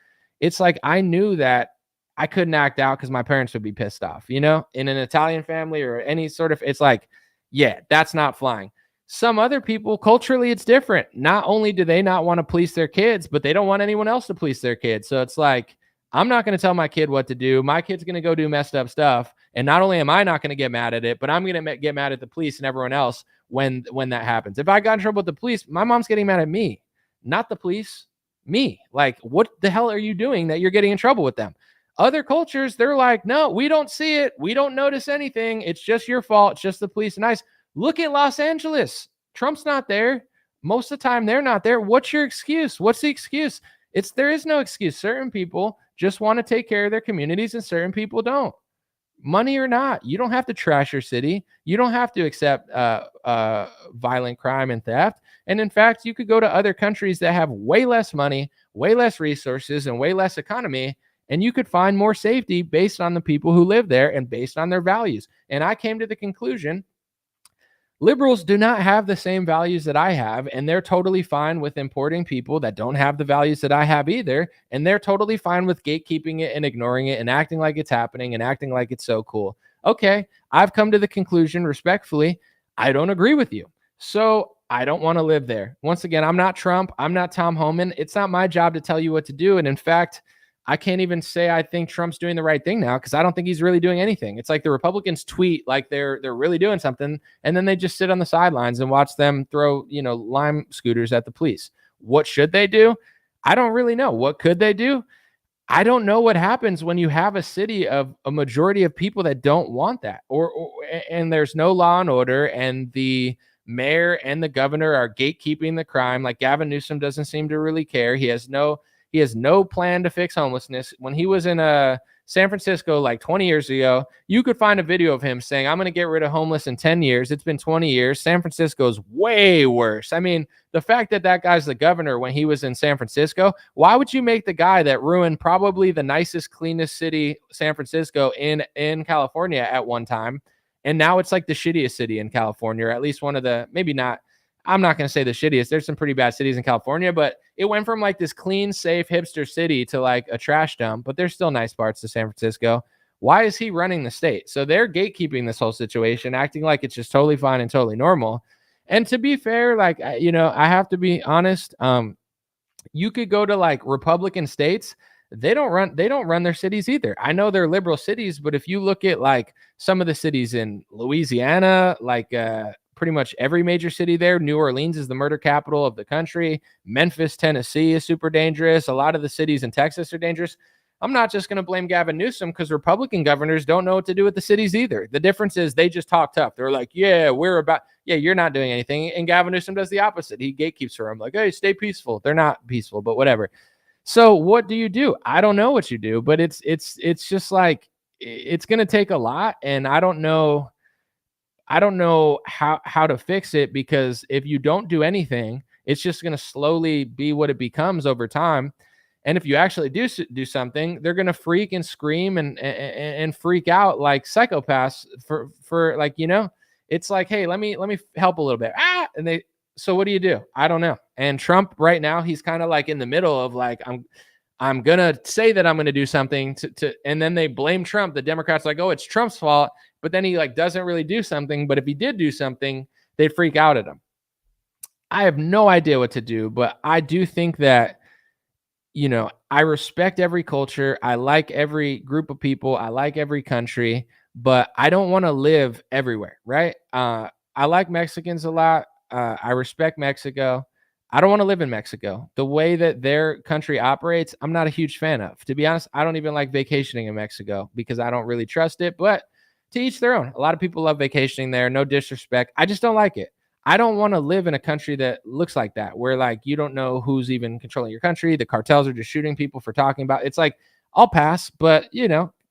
Speaker 1: it's like I knew that I couldn't act out because my parents would be pissed off. You know, in an Italian family or any sort of, it's like, yeah, that's not flying. Some other people, culturally, it's different. Not only do they not want to police their kids, but they don't want anyone else to police their kids. So it's like, I'm not going to tell my kid what to do. My kid's going to go do messed up stuff. And not only am I not going to get mad at it, but I'm going to get mad at the police and everyone else when that happens. If I got in trouble with the police, my mom's getting mad at me, not the police, me. Like, what the hell are you doing that you're getting in trouble with them? Other cultures, they're like, no, we don't see it. We don't notice anything. It's just your fault. It's just the police and ICE. Look at Los Angeles. Trump's not there. Most of the time, they're not there. What's your excuse? What's the excuse? There is no excuse. Certain people just want to take care of their communities and certain people don't. Money or not, you don't have to trash your city. You don't have to accept violent crime and theft. And in fact, you could go to other countries that have way less money, way less resources, and way less economy, and you could find more safety based on the people who live there and based on their values. And I came to the conclusion liberals do not have the same values that I have, and they're totally fine with importing people that don't have the values that I have either, and they're totally fine with gatekeeping it and ignoring it and acting like it's happening and acting like it's so cool. Okay, I've come to the conclusion, respectfully, I don't agree with you. So I don't want to live there. Once again, I'm not Trump. I'm not Tom Homan. It's not my job to tell you what to do. And in fact, I can't even say I think Trump's doing the right thing now because I don't think he's really doing anything. It's like the Republicans tweet like they're really doing something, and then they just sit on the sidelines and watch them throw, you know, lime scooters at the police. What should they do? I don't really know. What could they do? I don't know what happens when you have a city of a majority of people that don't want that, and there's no law and order, and the mayor and the governor are gatekeeping the crime. Like Gavin Newsom doesn't seem to really care. He has no plan to fix homelessness. When he was in San Francisco like 20 years ago, you could find a video of him saying, I'm going to get rid of homeless in 10 years. It's been 20 years. San Francisco's way worse. I mean, the fact that guy's the governor when he was in San Francisco, why would you make the guy that ruined probably the nicest, cleanest city, San Francisco, in California at one time, and now it's like the shittiest city in California, or at least one of the, maybe not, I'm not going to say the shittiest. There's some pretty bad cities in California, but it went from like this clean, safe hipster city to like a trash dump, but there's still nice parts to San Francisco. Why is he running the state? So they're gatekeeping this whole situation, acting like it's just totally fine and totally normal. And to be fair, like, you know, I have to be honest. You could go to like Republican states. They don't run their cities either. I know they're liberal cities, but if you look at like some of the cities in Louisiana, like, pretty much every major city there. New Orleans is the murder capital of the country. Memphis, Tennessee is super dangerous. A lot of the cities in Texas are dangerous. I'm not just going to blame Gavin Newsom because Republican governors don't know what to do with the cities either. The difference is they just talk tough. They're like, yeah, you're not doing anything. And Gavin Newsom does the opposite. He gatekeeps for them. Like, hey, stay peaceful. They're not peaceful, but whatever. So what do you do? I don't know what you do, but it's just like, it's going to take a lot. And I don't know how to fix it, because if you don't do anything, it's just going to slowly be what it becomes over time. And if you actually do something, they're going to freak and scream and freak out like psychopaths for like, you know, it's like, hey, let me help a little bit. So what do you do? I don't know. And Trump right now, he's kind of like in the middle of like, I'm going to say that I'm going to do something and then they blame Trump. The Democrats like, oh, it's Trump's fault. But then he like doesn't really do something. But if he did do something, they'd freak out at him. I have no idea what to do, but I do think that I respect every culture. I like every group of people. I like every country, but I don't want to live everywhere, right? I like Mexicans a lot. I respect Mexico. I don't want to live in Mexico. The way that their country operates, I'm not a huge fan of. To be honest, I don't even like vacationing in Mexico because I don't really trust it, but to each their own. A lot of people love vacationing there. No disrespect. I just don't like it. I don't want to live in a country that looks like that, where like you don't know who's even controlling your country. The cartels are just shooting people for talking about. It's like, I'll pass, but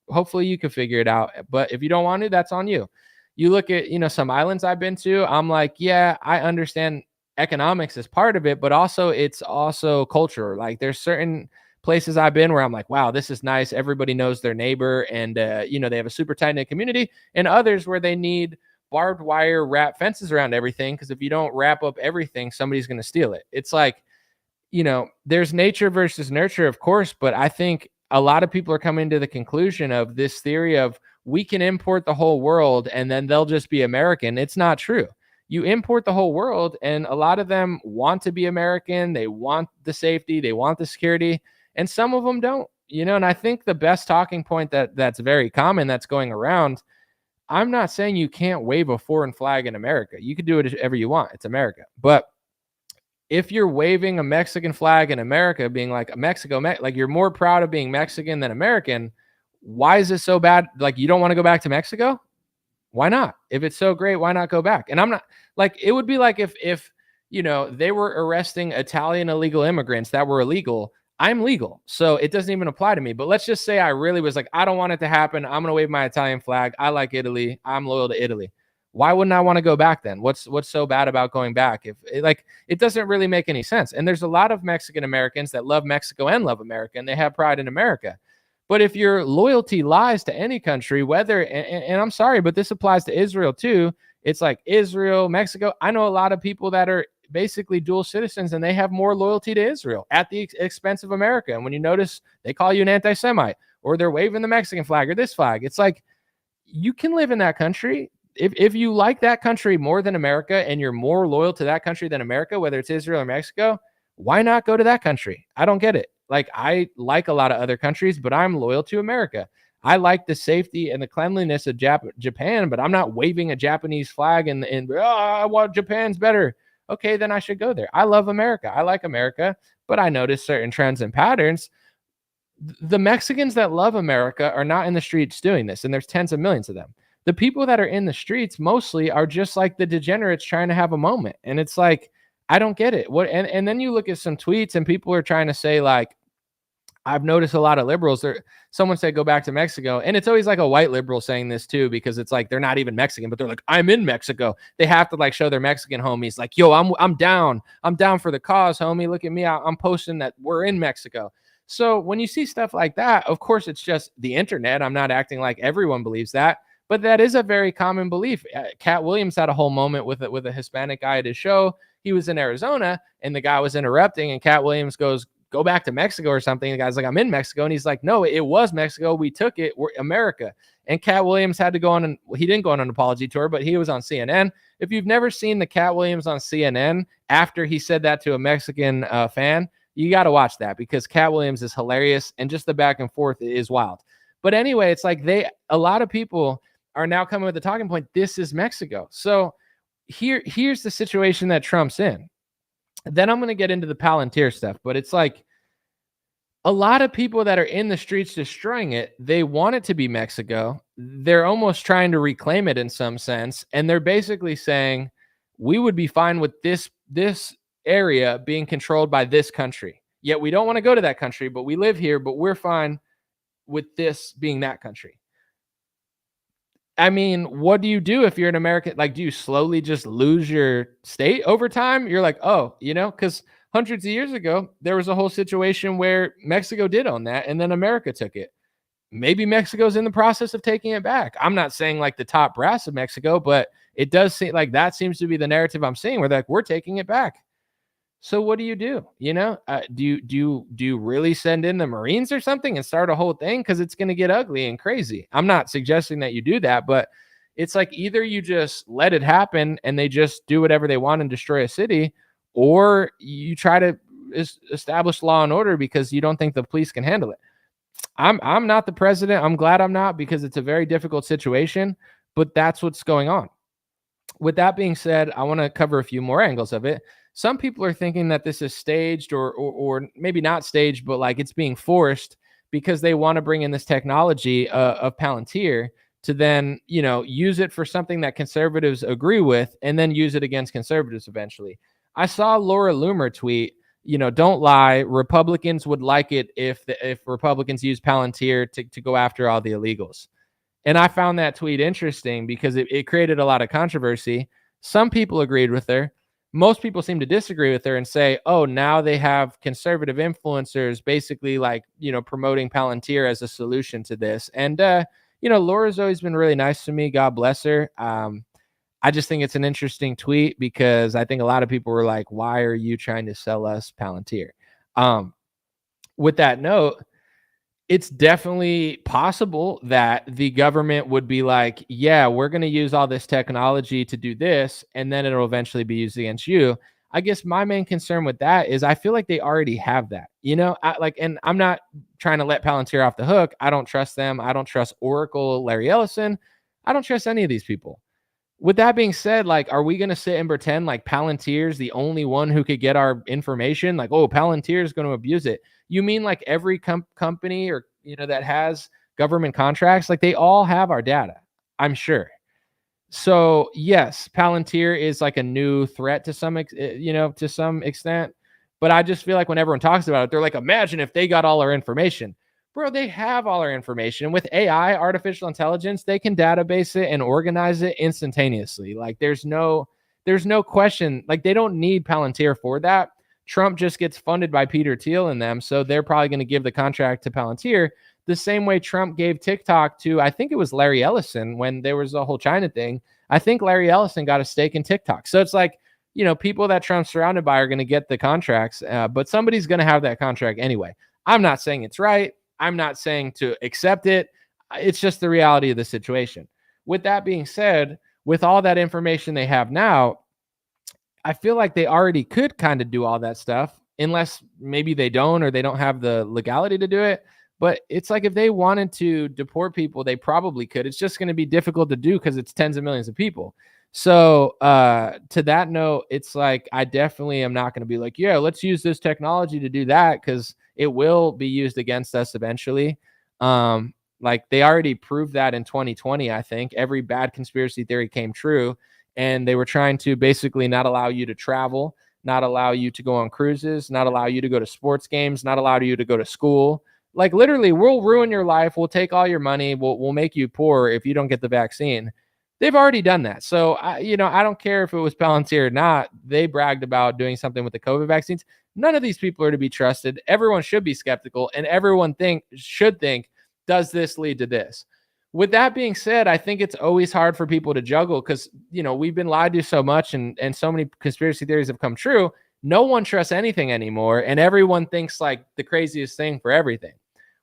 Speaker 1: hopefully you can figure it out. But if you don't want to, that's on you. You look at, some islands I've been to, I'm like, yeah, I understand economics is part of it, but also it's also culture. Like there's certain places I've been where I'm like, wow, this is nice. Everybody knows their neighbor and, they have a super tight knit community, and others where they need barbed wire wrap fences around everything, because if you don't wrap up everything, somebody's going to steal it. It's like, there's nature versus nurture, of course, but I think a lot of people are coming to the conclusion of this theory of we can import the whole world and then they'll just be American. It's not true. You import the whole world, and a lot of them want to be American. They want the safety, they want the security, and some of them don't. And I think the best talking point that's very common that's going around, I'm not saying you can't wave a foreign flag in America. You could do it however you want. It's America. But if you're waving a Mexican flag in America, being like Mexico, like you're more proud of being Mexican than American, why is it so bad? Like you don't want to go back to Mexico? Why not? If it's so great, why not go back? And I'm not like, it would be like if they were arresting Italian illegal immigrants that were illegal. I'm legal, so it doesn't even apply to me. But let's just say I really was like, I don't want it to happen. I'm going to wave my Italian flag. I like Italy. I'm loyal to Italy. Why wouldn't I want to go back then? What's so bad about going back? If it doesn't really make any sense. And there's a lot of Mexican Americans that love Mexico and love America, and they have pride in America. But if your loyalty lies to any country, whether, and I'm sorry, but this applies to Israel too. It's like Israel, Mexico. I know a lot of people that are basically dual citizens, and they have more loyalty to Israel at the expense of America. And when you notice they call you an anti-Semite, or they're waving the Mexican flag or this flag, it's like, you can live in that country. If you like that country more than America, and you're more loyal to that country than America, whether it's Israel or Mexico, why not go to that country? I don't get it. Like, I like a lot of other countries, but I'm loyal to America. I like the safety and the cleanliness of Japan, but I'm not waving a Japanese flag and I want Japan's better. Okay, then I should go there. I love America. I like America, but I notice certain trends and patterns. The Mexicans that love America are not in the streets doing this, and there's tens of millions of them. The people that are in the streets mostly are just like the degenerates trying to have a moment. And it's like, I don't get it. And then you look at some tweets and people are trying to say, like, I've noticed a lot of liberals, someone said go back to Mexico, and it's always like a white liberal saying this too, because it's like they're not even Mexican, but they're like, I'm in Mexico. They have to like show their Mexican homies like, yo, I'm down for the cause, homie. Look at me, I'm posting that we're in Mexico. So when you see stuff like that, of course it's just the internet. I'm not acting like everyone believes that, but that is a very common belief. Cat Williams had a whole moment with a Hispanic guy at his show. He was in Arizona, and the guy was interrupting, and Cat Williams goes, go back to Mexico or something. The guy's like, I'm in Mexico. And he's like, no, it was Mexico. We took it. We're America. And Cat Williams had to go on, and he didn't go on an apology tour, but he was on CNN. If you've never seen the Cat Williams on CNN after he said that to a Mexican fan, you got to watch that, because Cat Williams is hilarious, and just the back and forth is wild. But anyway, it's like a lot of people are now coming with the talking point, this is Mexico. So here's the situation that Trump's in. Then I'm going to get into the Palantir stuff, but it's like a lot of people that are in the streets destroying it, they want it to be Mexico. They're almost trying to reclaim it in some sense. And they're basically saying, we would be fine with this area being controlled by this country. Yet we don't want to go to that country, but we live here, but we're fine with this being that country. I mean, what do you do if you're an American? Like, do you slowly just lose your state over time? You're like, oh, because hundreds of years ago, there was a whole situation where Mexico did own that, and then America took it. Maybe Mexico's in the process of taking it back. I'm not saying like the top brass of Mexico, but it does seem like that seems to be the narrative I'm seeing, where they're like, we're taking it back. So what do you do? Do you really send in the Marines or something and start a whole thing? Because it's going to get ugly and crazy. I'm not suggesting that you do that, but it's like either you just let it happen and they just do whatever they want and destroy a city, or you try to establish law and order because you don't think the police can handle it. I'm not the president. I'm glad I'm not, because it's a very difficult situation, but that's what's going on. With that being said, I want to cover a few more angles of it. Some people are thinking that this is staged or maybe not staged, but like it's being forced because they want to bring in this technology of Palantir to then, use it for something that conservatives agree with and then use it against conservatives eventually. I saw Laura Loomer tweet, don't lie, Republicans would like it if Republicans use Palantir to go after all the illegals. And I found that tweet interesting because it created a lot of controversy. Some people agreed with her. Most people seem to disagree with her and say, oh, now they have conservative influencers basically like, promoting Palantir as a solution to this. And, Laura's always been really nice to me. God bless her. I just think it's an interesting tweet because I think a lot of people were like, why are you trying to sell us Palantir? With that note, it's definitely possible that the government would be like, yeah, we're going to use all this technology to do this, and then it'll eventually be used against you. I guess my main concern with that is I feel like they already have that, and I'm not trying to let Palantir off the hook. I don't trust them. I don't trust Oracle, Larry Ellison. I don't trust any of these people. With that being said, like, are we going to sit and pretend like Palantir's the only one who could get our information? Like, oh, Palantir is going to abuse it. You mean like every company or, that has government contracts, like they all have our data, I'm sure. So yes, Palantir is like a new threat to some extent. But I just feel like when everyone talks about it, they're like, imagine if they got all our information. Bro, they have all our information. With AI, artificial intelligence, they can database it and organize it instantaneously. Like there's no question. Like they don't need Palantir for that. Trump just gets funded by Peter Thiel and them, so they're probably going to give the contract to Palantir the same way Trump gave TikTok to, I think it was Larry Ellison when there was a whole China thing. I think Larry Ellison got a stake in TikTok. So it's like, people that Trump's surrounded by are going to get the contracts, but somebody's going to have that contract anyway. I'm not saying it's right. I'm not saying to accept it. It's just the reality of the situation. With that being said, with all that information they have now, I feel like they already could kind of do all that stuff, unless maybe they don't or they don't have the legality to do it. But it's like if they wanted to deport people, they probably could. It's just going to be difficult to do because it's tens of millions of people. So to that note, it's like I definitely am not going to be like, yeah, let's use this technology to do that because it will be used against us eventually. Like they already proved that in 2020, I think. Every bad conspiracy theory came true. And they were trying to basically not allow you to travel, not allow you to go on cruises, not allow you to go to sports games, not allow you to go to school. Like literally, we'll ruin your life. We'll take all your money. We'll make you poor if you don't get the vaccine. They've already done that. So, I don't care if it was Palantir or not. They bragged about doing something with the COVID vaccines. None of these people are to be trusted. Everyone should be skeptical, and everyone should think, does this lead to this? With that being said, I think it's always hard for people to juggle because, we've been lied to so much and so many conspiracy theories have come true. No one trusts anything anymore. And everyone thinks like the craziest thing for everything,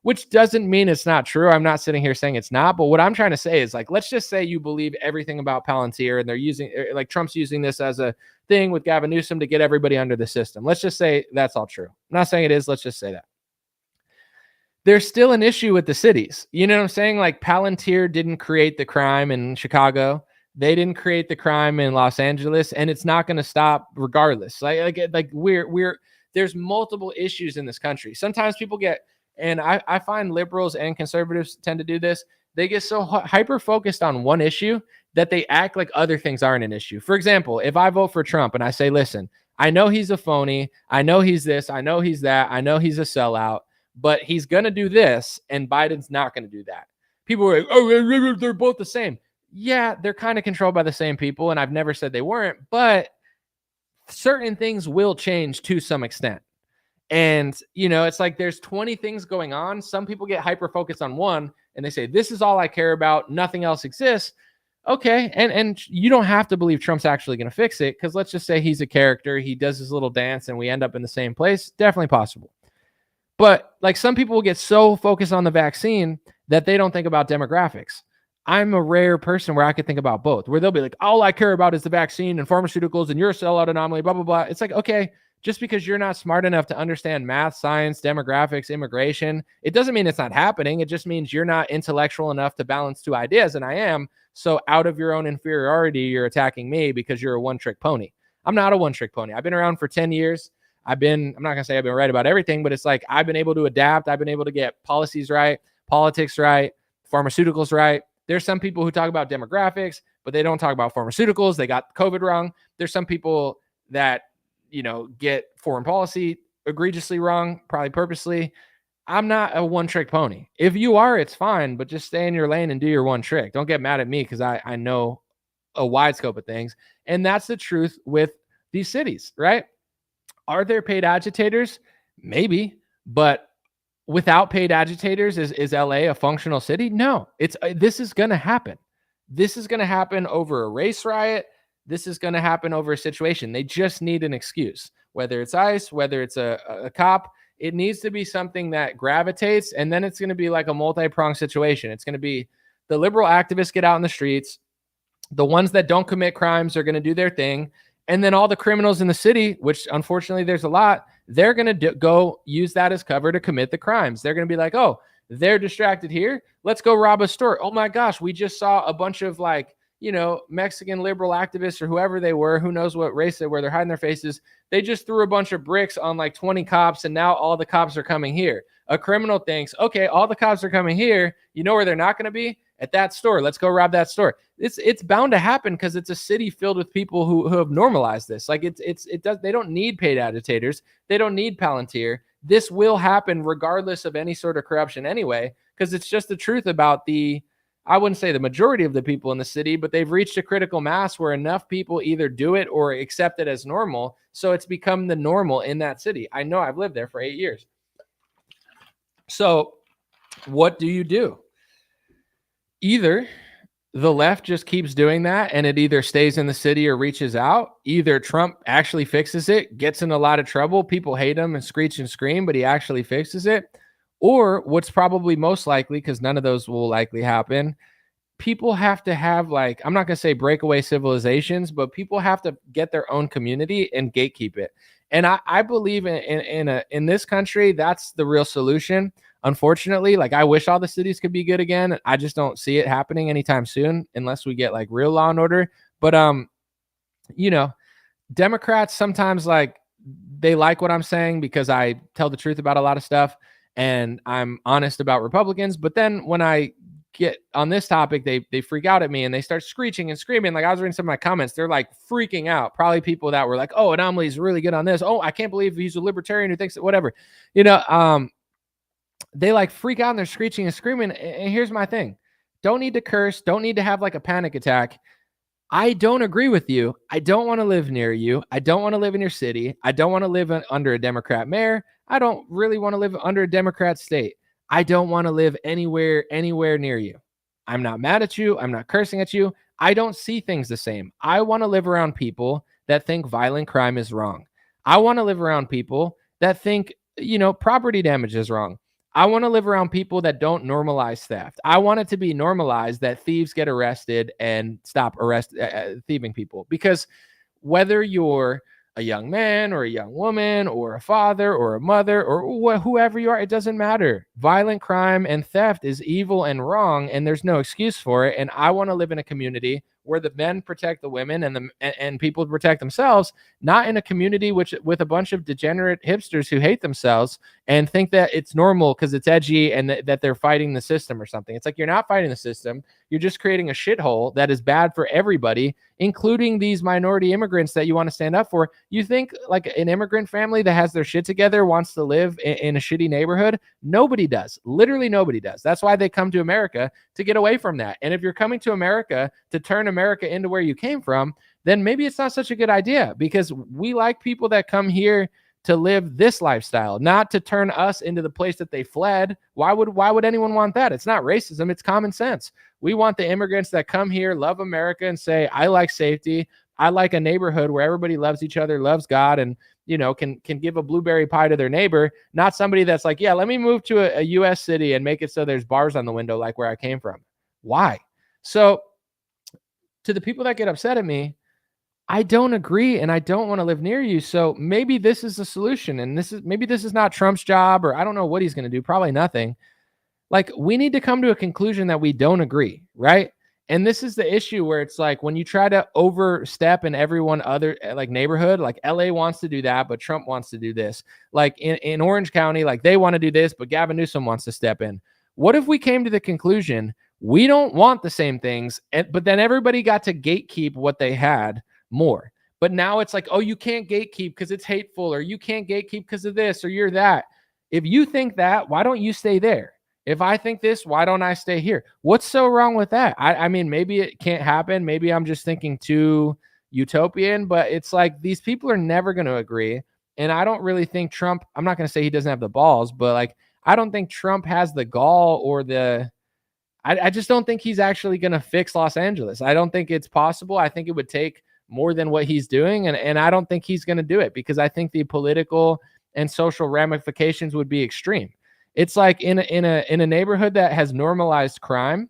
Speaker 1: which doesn't mean it's not true. I'm not sitting here saying it's not. But what I'm trying to say is like, let's just say you believe everything about Palantir and they're using like Trump's using this as a thing with Gavin Newsom to get everybody under the system. Let's just say that's all true. I'm not saying it is. Let's just say that. There's still an issue with the cities. You know what I'm saying? Like Palantir didn't create the crime in Chicago. They didn't create the crime in Los Angeles, and it's not going to stop regardless. Like there's multiple issues in this country. Sometimes people get, and I find liberals and conservatives tend to do this. They get so hyper focused on one issue that they act like other things aren't an issue. For example, if I vote for Trump and I say, listen, I know he's a phony. I know he's this. I know he's that. I know he's a sellout. But he's going to do this, and Biden's not going to do that. People are like, oh, they're both the same. Yeah, they're kind of controlled by the same people, and I've never said they weren't, but certain things will change to some extent. And, it's like there's 20 things going on. Some people get hyper-focused on one, and they say, this is all I care about. Nothing else exists. Okay, and you don't have to believe Trump's actually going to fix it, because let's just say he's a character. He does his little dance, and we end up in the same place. Definitely possible. But like some people will get so focused on the vaccine that they don't think about demographics. I'm a rare person where I could think about both, where they'll be like, all I care about is the vaccine and pharmaceuticals and your sellout anomaly, blah, blah, blah. It's like, okay, Just because you're not smart enough to understand math, science, demographics, immigration, it doesn't mean it's not happening. It just means you're not intellectual enough to balance two ideas, and I am. So out of your own inferiority, you're attacking me because you're a one-trick pony. I'm not a one-trick pony. I've been around for 10 years. I'm not going to say I've been right about everything, but it's like I've been able to adapt. I've been able to get policies right, politics right, pharmaceuticals right. There's some people who talk about demographics, but they don't talk about pharmaceuticals. They got COVID wrong. There's some people that, get foreign policy egregiously wrong, probably purposely. I'm not a one-trick pony. If you are, it's fine, but just stay in your lane and do your one trick. Don't get mad at me because I know a wide scope of things. And that's the truth with these cities, right? Are there paid agitators? Maybe, but without paid agitators, is LA a functional city? No, this is going to happen. This is going to happen over a race riot. This is going to happen over a situation. They just need an excuse, whether it's ICE, whether it's a cop. It needs to be something that gravitates, and then it's going to be like a multi-pronged situation. It's going to be the liberal activists get out in the streets. The ones that don't commit crimes are going to do their thing. And then all the criminals in the city, which unfortunately there's a lot, they're going to go use that as cover to commit the crimes. They're going to be like, oh, they're distracted here. Let's go rob a store. Oh my gosh, we just saw a bunch of Mexican liberal activists or whoever they were, who knows what race they were, they're hiding their faces. They just threw a bunch of bricks on like 20 cops, and now all the cops are coming here. A criminal thinks, okay, all the cops are coming here. You know where they're not going to be? At that store. Let's go rob that store. It's bound to happen because it's a city filled with people who have normalized this. Like they don't need paid agitators. They don't need Palantir. This will happen regardless of any sort of corruption anyway, because it's just the truth about I wouldn't say the majority of the people in the city, but they've reached a critical mass where enough people either do it or accept it as normal. So it's become the normal in that city. I know, I've lived there for 8 years. So what do? Either the left just keeps doing that and it either stays in the city or reaches out. Either Trump actually fixes it, gets in a lot of trouble. People hate him and screech and scream, but he actually fixes it. Or what's probably most likely, because none of those will likely happen, people have to have, like, I'm not going to say breakaway civilizations, but people have to get their own community and gatekeep it. And I believe in this country, that's the real solution. Unfortunately, like, I wish all the cities could be good again. I just don't see it happening anytime soon unless we get like real law and order. But, Democrats sometimes, like, they like what I'm saying because I tell the truth about a lot of stuff and I'm honest about Republicans. But then when I get on this topic, they freak out at me and they start screeching and screaming. Like, I was reading some of my comments. They're like freaking out. Probably people that were like, oh, Anomaly's really good on this. Oh, I can't believe he's a libertarian who thinks that, whatever, they like freak out and they're screeching and screaming. And here's my thing. Don't need to curse. Don't need to have like a panic attack. I don't agree with you. I don't want to live near you. I don't want to live in your city. I don't want to live under a Democrat mayor. I don't really want to live under a Democrat state. I don't want to live anywhere near you. I'm not mad at you. I'm not cursing at you. I don't see things the same. I want to live around people that think violent crime is wrong. I want to live around people that think, property damage is wrong. I want to live around people that don't normalize theft. I want it to be normalized that thieves get arrested and stop thieving people. Because whether you're a young man or a young woman or a father or a mother or whoever you are, it doesn't matter. Violent crime and theft is evil and wrong, and there's no excuse for it. And I want to live in a community where the men protect the women and people protect themselves, not in a community with a bunch of degenerate hipsters who hate themselves and think that it's normal because it's edgy and that they're fighting the system or something. It's like, you're not fighting the system. You're just creating a shithole that is bad for everybody, including these minority immigrants that you want to stand up for. You think like an immigrant family that has their shit together wants to live in a shitty neighborhood? Nobody does. Literally nobody does. That's why they come to America, to get away from that. And if you're coming to America to turn America into where you came from, then maybe it's not such a good idea, because we like people that come here to live this lifestyle, not to turn us into the place that they fled. Why would anyone want that? It's not racism. It's common sense. We want the immigrants that come here, love America, and say, I like safety. I like a neighborhood where everybody loves each other, loves God, and can give a blueberry pie to their neighbor, not somebody that's like, yeah, let me move to a US city and make it so there's bars on the window like where I came from. Why? So to the people that get upset at me, I don't agree and I don't want to live near you. So maybe this is the solution. And maybe this is not Trump's job, or I don't know what he's going to do. Probably nothing. Like, we need to come to a conclusion that we don't agree, right? And this is the issue where it's like when you try to overstep in everyone other like neighborhood, like LA wants to do that, but Trump wants to do this. Like in Orange County, like they want to do this, but Gavin Newsom wants to step in. What if we came to the conclusion we don't want the same things, but then everybody got to gatekeep what they had more? But now it's like, oh, you can't gatekeep because it's hateful, or you can't gatekeep because of this, or you're that. If you think that, why don't you stay there? If I think this, why don't I stay here? What's so wrong with that? I mean, maybe it can't happen. Maybe I'm just thinking too utopian, but it's like these people are never going to agree. And I don't really think Trump, I'm not going to say he doesn't have the balls, but like, I don't think Trump has the gall or I just don't think he's actually going to fix Los Angeles. I don't think it's possible. I think it would take more than what he's doing. And I don't think he's going to do it because I think the political and social ramifications would be extreme. It's like in a neighborhood that has normalized crime,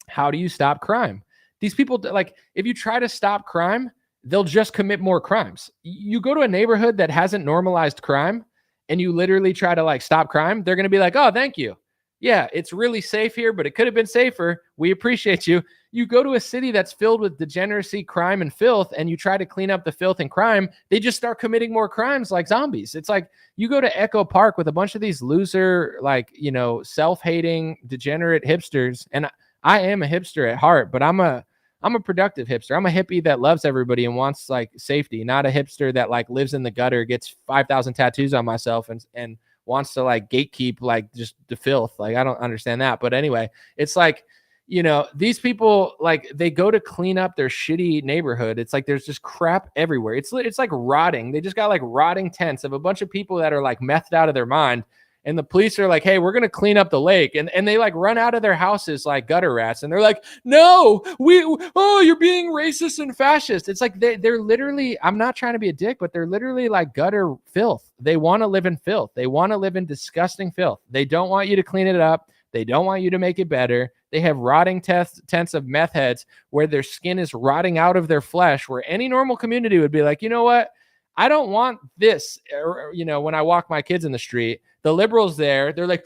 Speaker 1: how do you stop crime? These people, like, if you try to stop crime, they'll just commit more crimes. You go to a neighborhood that hasn't normalized crime and you literally try to like stop crime, they're going to be like, oh, thank you. Yeah, it's really safe here, but it could have been safer. We appreciate you. You go to a city that's filled with degeneracy, crime, and filth, and you try to clean up the filth and crime, they just start committing more crimes like zombies. It's like you go to Echo Park with a bunch of these loser, like, self-hating, degenerate hipsters. And I am a hipster at heart, but I'm a productive hipster. I'm a hippie that loves everybody and wants like safety, not a hipster that like lives in the gutter, gets 5,000 tattoos on myself and wants to like gatekeep like just the filth. Like, I don't understand that. But anyway, it's like, these people, like, they go to clean up their shitty neighborhood. It's like there's just crap everywhere. It's like rotting. They just got like rotting tents of a bunch of people that are like methed out of their mind. And the police are like, hey, we're going to clean up the lake. And they like run out of their houses like gutter rats. And they're like, no, you're being racist and fascist. It's like they're literally, I'm not trying to be a dick, but they're literally like gutter filth. They want to live in filth. They want to live in disgusting filth. They don't want you to clean it up. They don't want you to make it better. They have rotting tents of meth heads where their skin is rotting out of their flesh, where any normal community would be like, you know what? I don't want this. When I walk my kids in the street, the liberals there, they're like,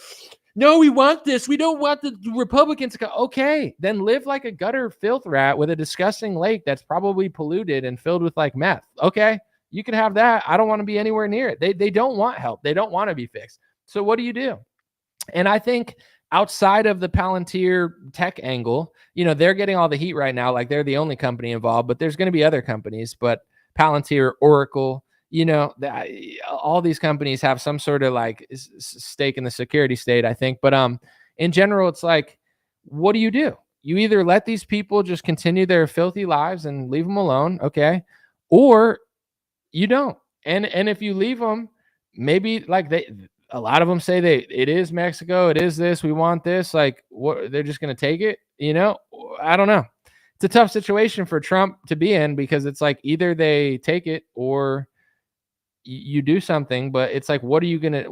Speaker 1: no, we want this. We don't want the Republicans to go. Okay, then live like a gutter filth rat with a disgusting lake that's probably polluted and filled with like meth. Okay, you can have that. I don't want to be anywhere near it. They don't want help. They don't want to be fixed. So what do? And I think outside of the Palantir tech angle, they're getting all the heat right now. Like, they're the only company involved, but there's going to be other companies. But Palantir, Oracle, all these companies have some sort of like stake in the security state, I think. But in general, it's like, what do? You either let these people just continue their filthy lives and leave them alone, okay, or you don't. And if you leave them, maybe like a lot of them say it is Mexico, it is this, we want this, like, what, they're just going to take it, I don't know. It's a tough situation for Trump to be in because it's like either they take it or you do something, but it's like, what are you going to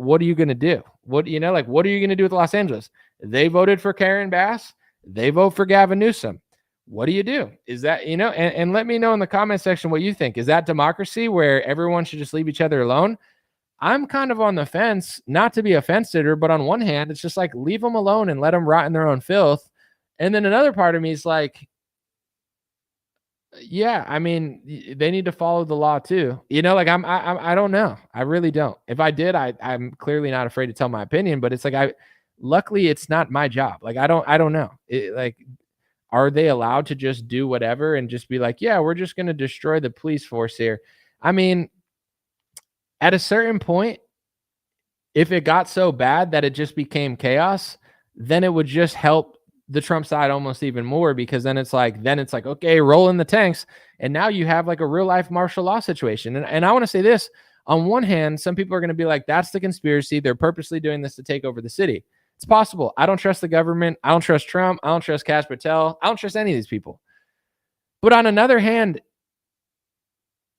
Speaker 1: do? What are you going to do with Los Angeles? They voted for Karen Bass. They vote for Gavin Newsom. What do? Is that, and let me know in the comment section what you think. Is that democracy where everyone should just leave each other alone? I'm kind of on the fence, not to be a fence sitter, but on one hand, it's just like, leave them alone and let them rot in their own filth. And then another part of me is like, yeah, I mean, they need to follow the law too. I don't know. I really don't. If I did, I'm clearly not afraid to tell my opinion, but it's like, luckily it's not my job. Like, I don't know. Are they allowed to just do whatever and just be like, yeah, we're just going to destroy the police force here? I mean, at a certain point, if it got so bad that it just became chaos, then it would just help the Trump side almost even more, because then it's like, okay, roll in the tanks. And now you have like a real life martial law situation. And I want to say this, on one hand, some people are going to be like, that's the conspiracy. They're purposely doing this to take over the city. It's possible. I don't trust the government. I don't trust Trump. I don't trust Kash Patel. I don't trust any of these people. But on another hand,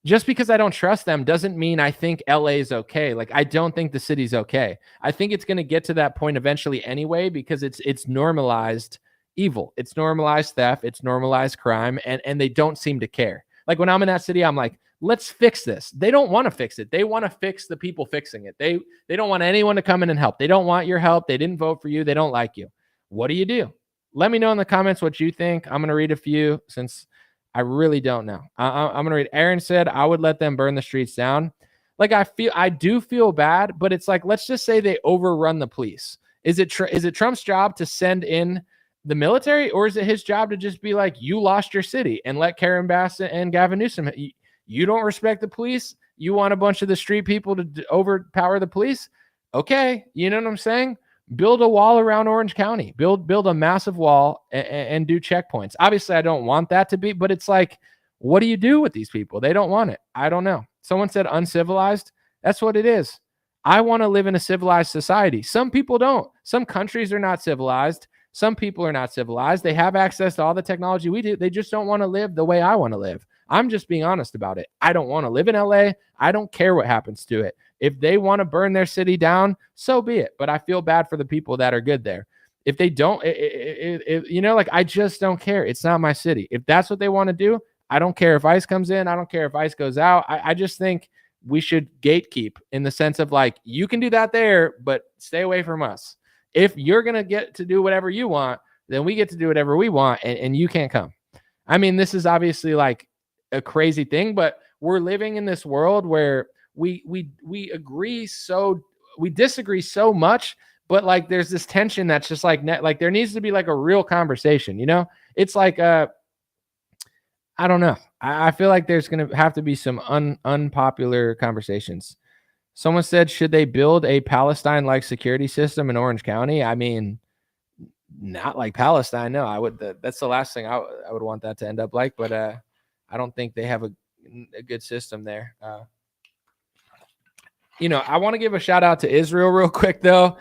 Speaker 1: just because I don't trust them doesn't mean I think LA is okay. Like, I don't think the city's okay. I think it's going to get to that point eventually anyway, because it's normalized evil. It's normalized theft. It's normalized crime. And they don't seem to care. Like when I'm in that city, I'm like, let's fix this. They don't want to fix it. They want to fix the people fixing it. They don't want anyone to come in and help. They don't want your help. They didn't vote for you. They don't like you. What do you do? Let me know in the comments what you think. I'm going to read a few since I really don't know. I'm going to read. Aaron said, I would let them burn the streets down. Like I do feel bad, but it's like, let's just say they overrun the police. Is it Trump's job to send in the military, or is it his job to just be like, you lost your city and let Karen Bass and Gavin Newsom, you don't respect the police. You want a bunch of the street people to overpower the police. Okay. You know what I'm saying? Build a wall around Orange County, build a massive wall and do checkpoints. Obviously I don't want that to be, but it's like, what do you do with these people? They don't want it. I don't know. Someone said uncivilized. That's what it is. I want to live in a civilized society. Some people don't. Some countries are not civilized. Some people are not civilized. They have access to all the technology we do. They just don't want to live the way I want to live. I'm just being honest about it. I don't want to live in LA. I don't care what happens to it. If they want to burn their city down, so be it. But I feel bad for the people that are good there. If they don't, like, I just don't care. It's not my city. If that's what they want to do, I don't care if ICE comes in. I don't care if ICE goes out. I just think we should gatekeep in the sense of like, you can do that there, but stay away from us. If you're going to get to do whatever you want, then we get to do whatever we want, and you can't come. I mean, this is obviously like a crazy thing, but we're living in this world where we disagree so much, but like there's this tension that's just like there needs to be like a real conversation, you know? It's like I don't know. I feel like there's going to have to be some unpopular conversations. Someone said, should they build a Palestine-like security system in Orange County? I mean, not like Palestine. No, I would. That's the last thing I would want that to end up like. But I don't think they have a good system there. I want to give a shout out to Israel real quick though.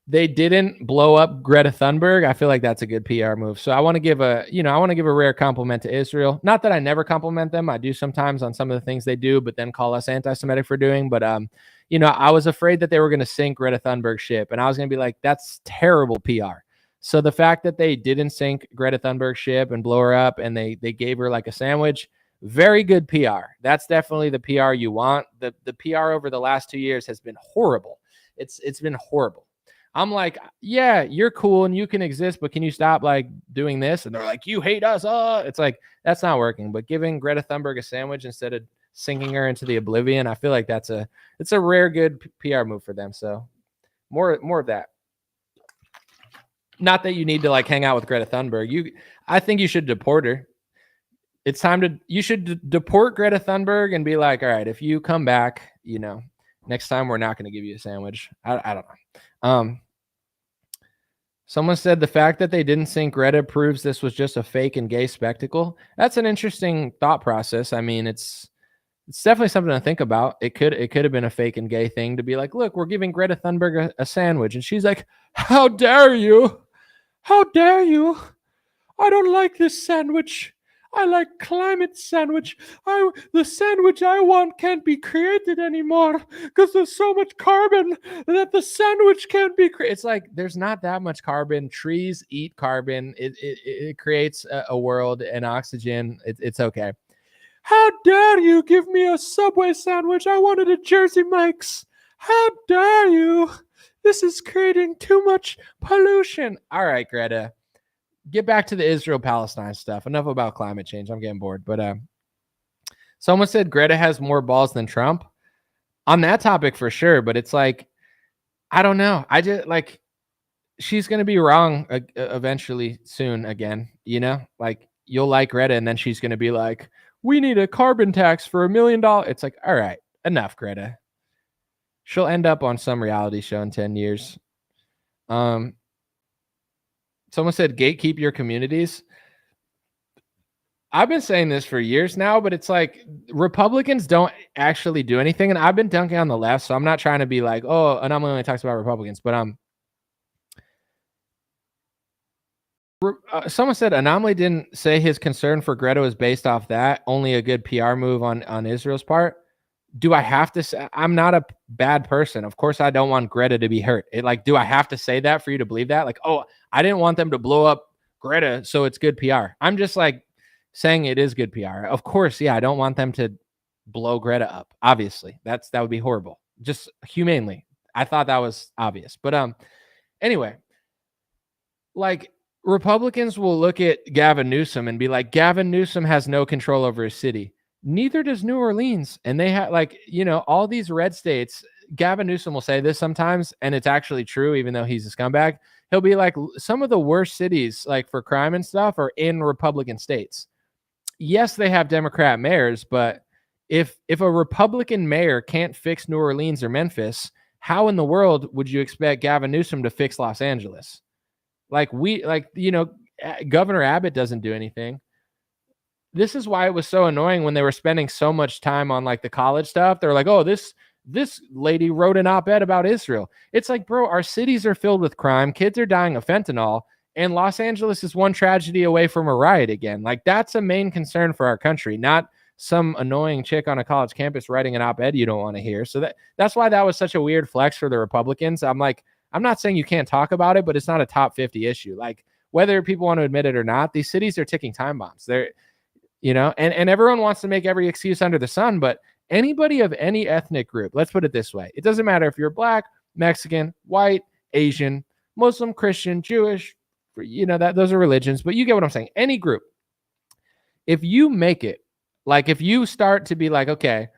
Speaker 1: They didn't blow up Greta Thunberg. I feel like that's a good PR move. So I want to give a rare compliment to Israel. Not that I never compliment them. I do sometimes on some of the things they do, but then call us anti-Semitic for doing. But I was afraid that they were going to sink Greta Thunberg's ship, and I was going to be like, that's terrible PR. So the fact that they didn't sink Greta Thunberg's ship and blow her up, and they gave her like a sandwich, very good PR. That's definitely the PR you want. The PR over the last 2 years has been horrible. It's been horrible. I'm like, yeah, you're cool and you can exist, but can you stop like doing this? And they're like, you hate us. It's like, that's not working. But giving Greta Thunberg a sandwich instead of sinking her into the oblivion, I feel like it's a rare good PR move for them. So more of that. Not that you need to like hang out with Greta Thunberg. I think you should deport her. It's time you should deport Greta Thunberg and be like, all right, if you come back, next time we're not going to give you a sandwich. I don't know. Someone said the fact that they didn't sink Greta proves this was just a fake and gay spectacle. That's an interesting thought process. I mean, it's definitely something to think about. It could have been a fake and gay thing to be like, look, we're giving Greta Thunberg a sandwich. And she's like, how dare you? How dare you? I don't like this sandwich. I like climate sandwich. The sandwich I want can't be created anymore because there's so much carbon that the sandwich can't be created. It's like there's not that much carbon. Trees eat carbon. It creates a world and oxygen. It's okay. How dare you give me a Subway sandwich? I wanted a Jersey Mike's. How dare you? This is creating too much pollution. All right, Greta. Get back to the Israel-Palestine stuff. Enough about climate change. I'm getting bored. But someone said Greta has more balls than Trump. On that topic for sure. But it's like, I don't know. I just like, she's going to be wrong eventually soon again. Like you'll like Greta and then she's going to be like, we need a carbon tax for $1 million. It's like, all right, enough, Greta. She'll end up on some reality show in 10 years. Someone said gatekeep your communities. I've been saying this for years now, but it's like Republicans don't actually do anything. And I've been dunking on the left, so I'm not trying to be like, oh, Anomaly only talks about Republicans. But someone said Anomaly didn't say his concern for Greta was based off that. Only a good PR move on Israel's part. Do I have to say? I'm not a bad person. Of course, I don't want Greta to be hurt. Do I have to say that for you to believe that? Like, oh, I didn't want them to blow up Greta, so it's good PR. I'm just like saying it is good PR. Of course, yeah, I don't want them to blow Greta up. Obviously, that would be horrible. Just humanely, I thought that was obvious. But anyway, like Republicans will look at Gavin Newsom and be like, Gavin Newsom has no control over his city. Neither does New Orleans. And they have all these red states. Gavin Newsom will say this sometimes, and it's actually true, even though he's a scumbag. He'll be like, some of the worst cities, like for crime and stuff, are in Republican states. Yes, they have Democrat mayors, but if a Republican mayor can't fix New Orleans or Memphis, how in the world would you expect Gavin Newsom to fix Los Angeles? Governor Abbott doesn't do anything. This is why it was so annoying when they were spending so much time on like the college stuff. They're like, oh, this lady wrote an op-ed about Israel. It's like, bro, our cities are filled with crime. Kids are dying of fentanyl. And Los Angeles is one tragedy away from a riot again. Like, that's a main concern for our country, not some annoying chick on a college campus writing an op-ed you don't want to hear. So that's why that was such a weird flex for the Republicans. I'm like, I'm not saying you can't talk about it, but it's not a top 50 issue. Like, whether people want to admit it or not, these cities are ticking time bombs. They're, and everyone wants to make every excuse under the sun, but anybody of any ethnic group, let's put it this way. It doesn't matter if you're Black, Mexican, white, Asian, Muslim, Christian, Jewish, those are religions, but you get what I'm saying. Any group, if you make it, like if you start to be like, okay,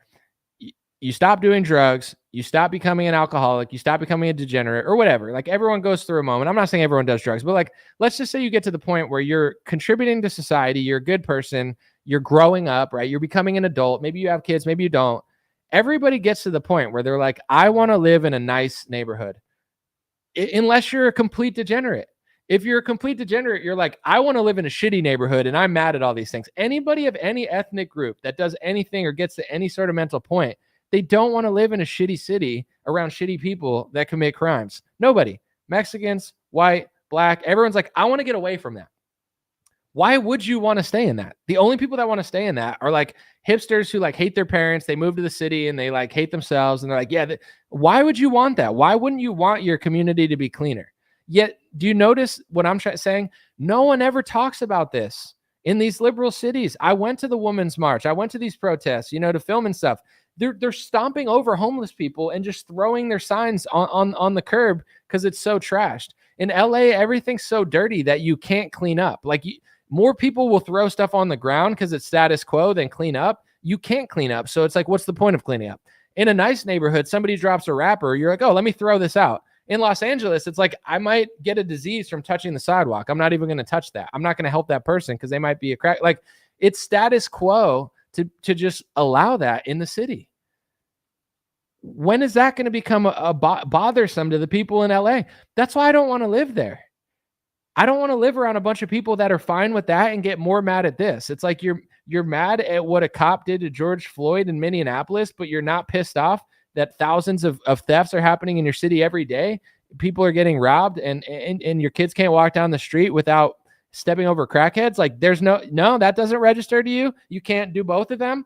Speaker 1: you stop doing drugs, you stop becoming an alcoholic, you stop becoming a degenerate or whatever. Like, everyone goes through a moment. I'm not saying everyone does drugs, but like, let's just say you get to the point where you're contributing to society, you're a good person, you're growing up, right? You're becoming an adult. Maybe you have kids, maybe you don't. Everybody gets to the point where they're like, I want to live in a nice neighborhood. Unless you're a complete degenerate. If you're a complete degenerate, you're like, I want to live in a shitty neighborhood and I'm mad at all these things. Anybody of any ethnic group that does anything or gets to any sort of mental point, they don't want to live in a shitty city around shitty people that commit crimes. Nobody. Mexicans, white, Black, everyone's like, I want to get away from that. Why would you want to stay in that? The only people that want to stay in that are like hipsters who like hate their parents. They move to the city and they like hate themselves. And they're like, yeah, why would you want that? Why wouldn't you want your community to be cleaner? Yet, do you notice what I'm saying? No one ever talks about this in these liberal cities. I went to the Women's March. I went to these protests, to film and stuff. They're stomping over homeless people and just throwing their signs on the curb because it's so trashed. In LA, everything's so dirty that you can't clean up. Like, more people will throw stuff on the ground because it's status quo than clean up. You can't clean up. So it's like, what's the point of cleaning up? In a nice neighborhood, somebody drops a wrapper. You're like, oh, let me throw this out. In Los Angeles, it's like, I might get a disease from touching the sidewalk. I'm not even going to touch that. I'm not going to help that person because they might be a crack. Like, it's status quo to just allow that in the city. When is that going to become bothersome to the people in LA? That's why I don't want to live there. I don't want to live around a bunch of people that are fine with that and get more mad at this. It's like you're mad at what a cop did to George Floyd in Minneapolis, but you're not pissed off that thousands of thefts are happening in your city every day. People are getting robbed and your kids can't walk down the street without stepping over crackheads. Like, there's no, that doesn't register to you. You can't do both of them.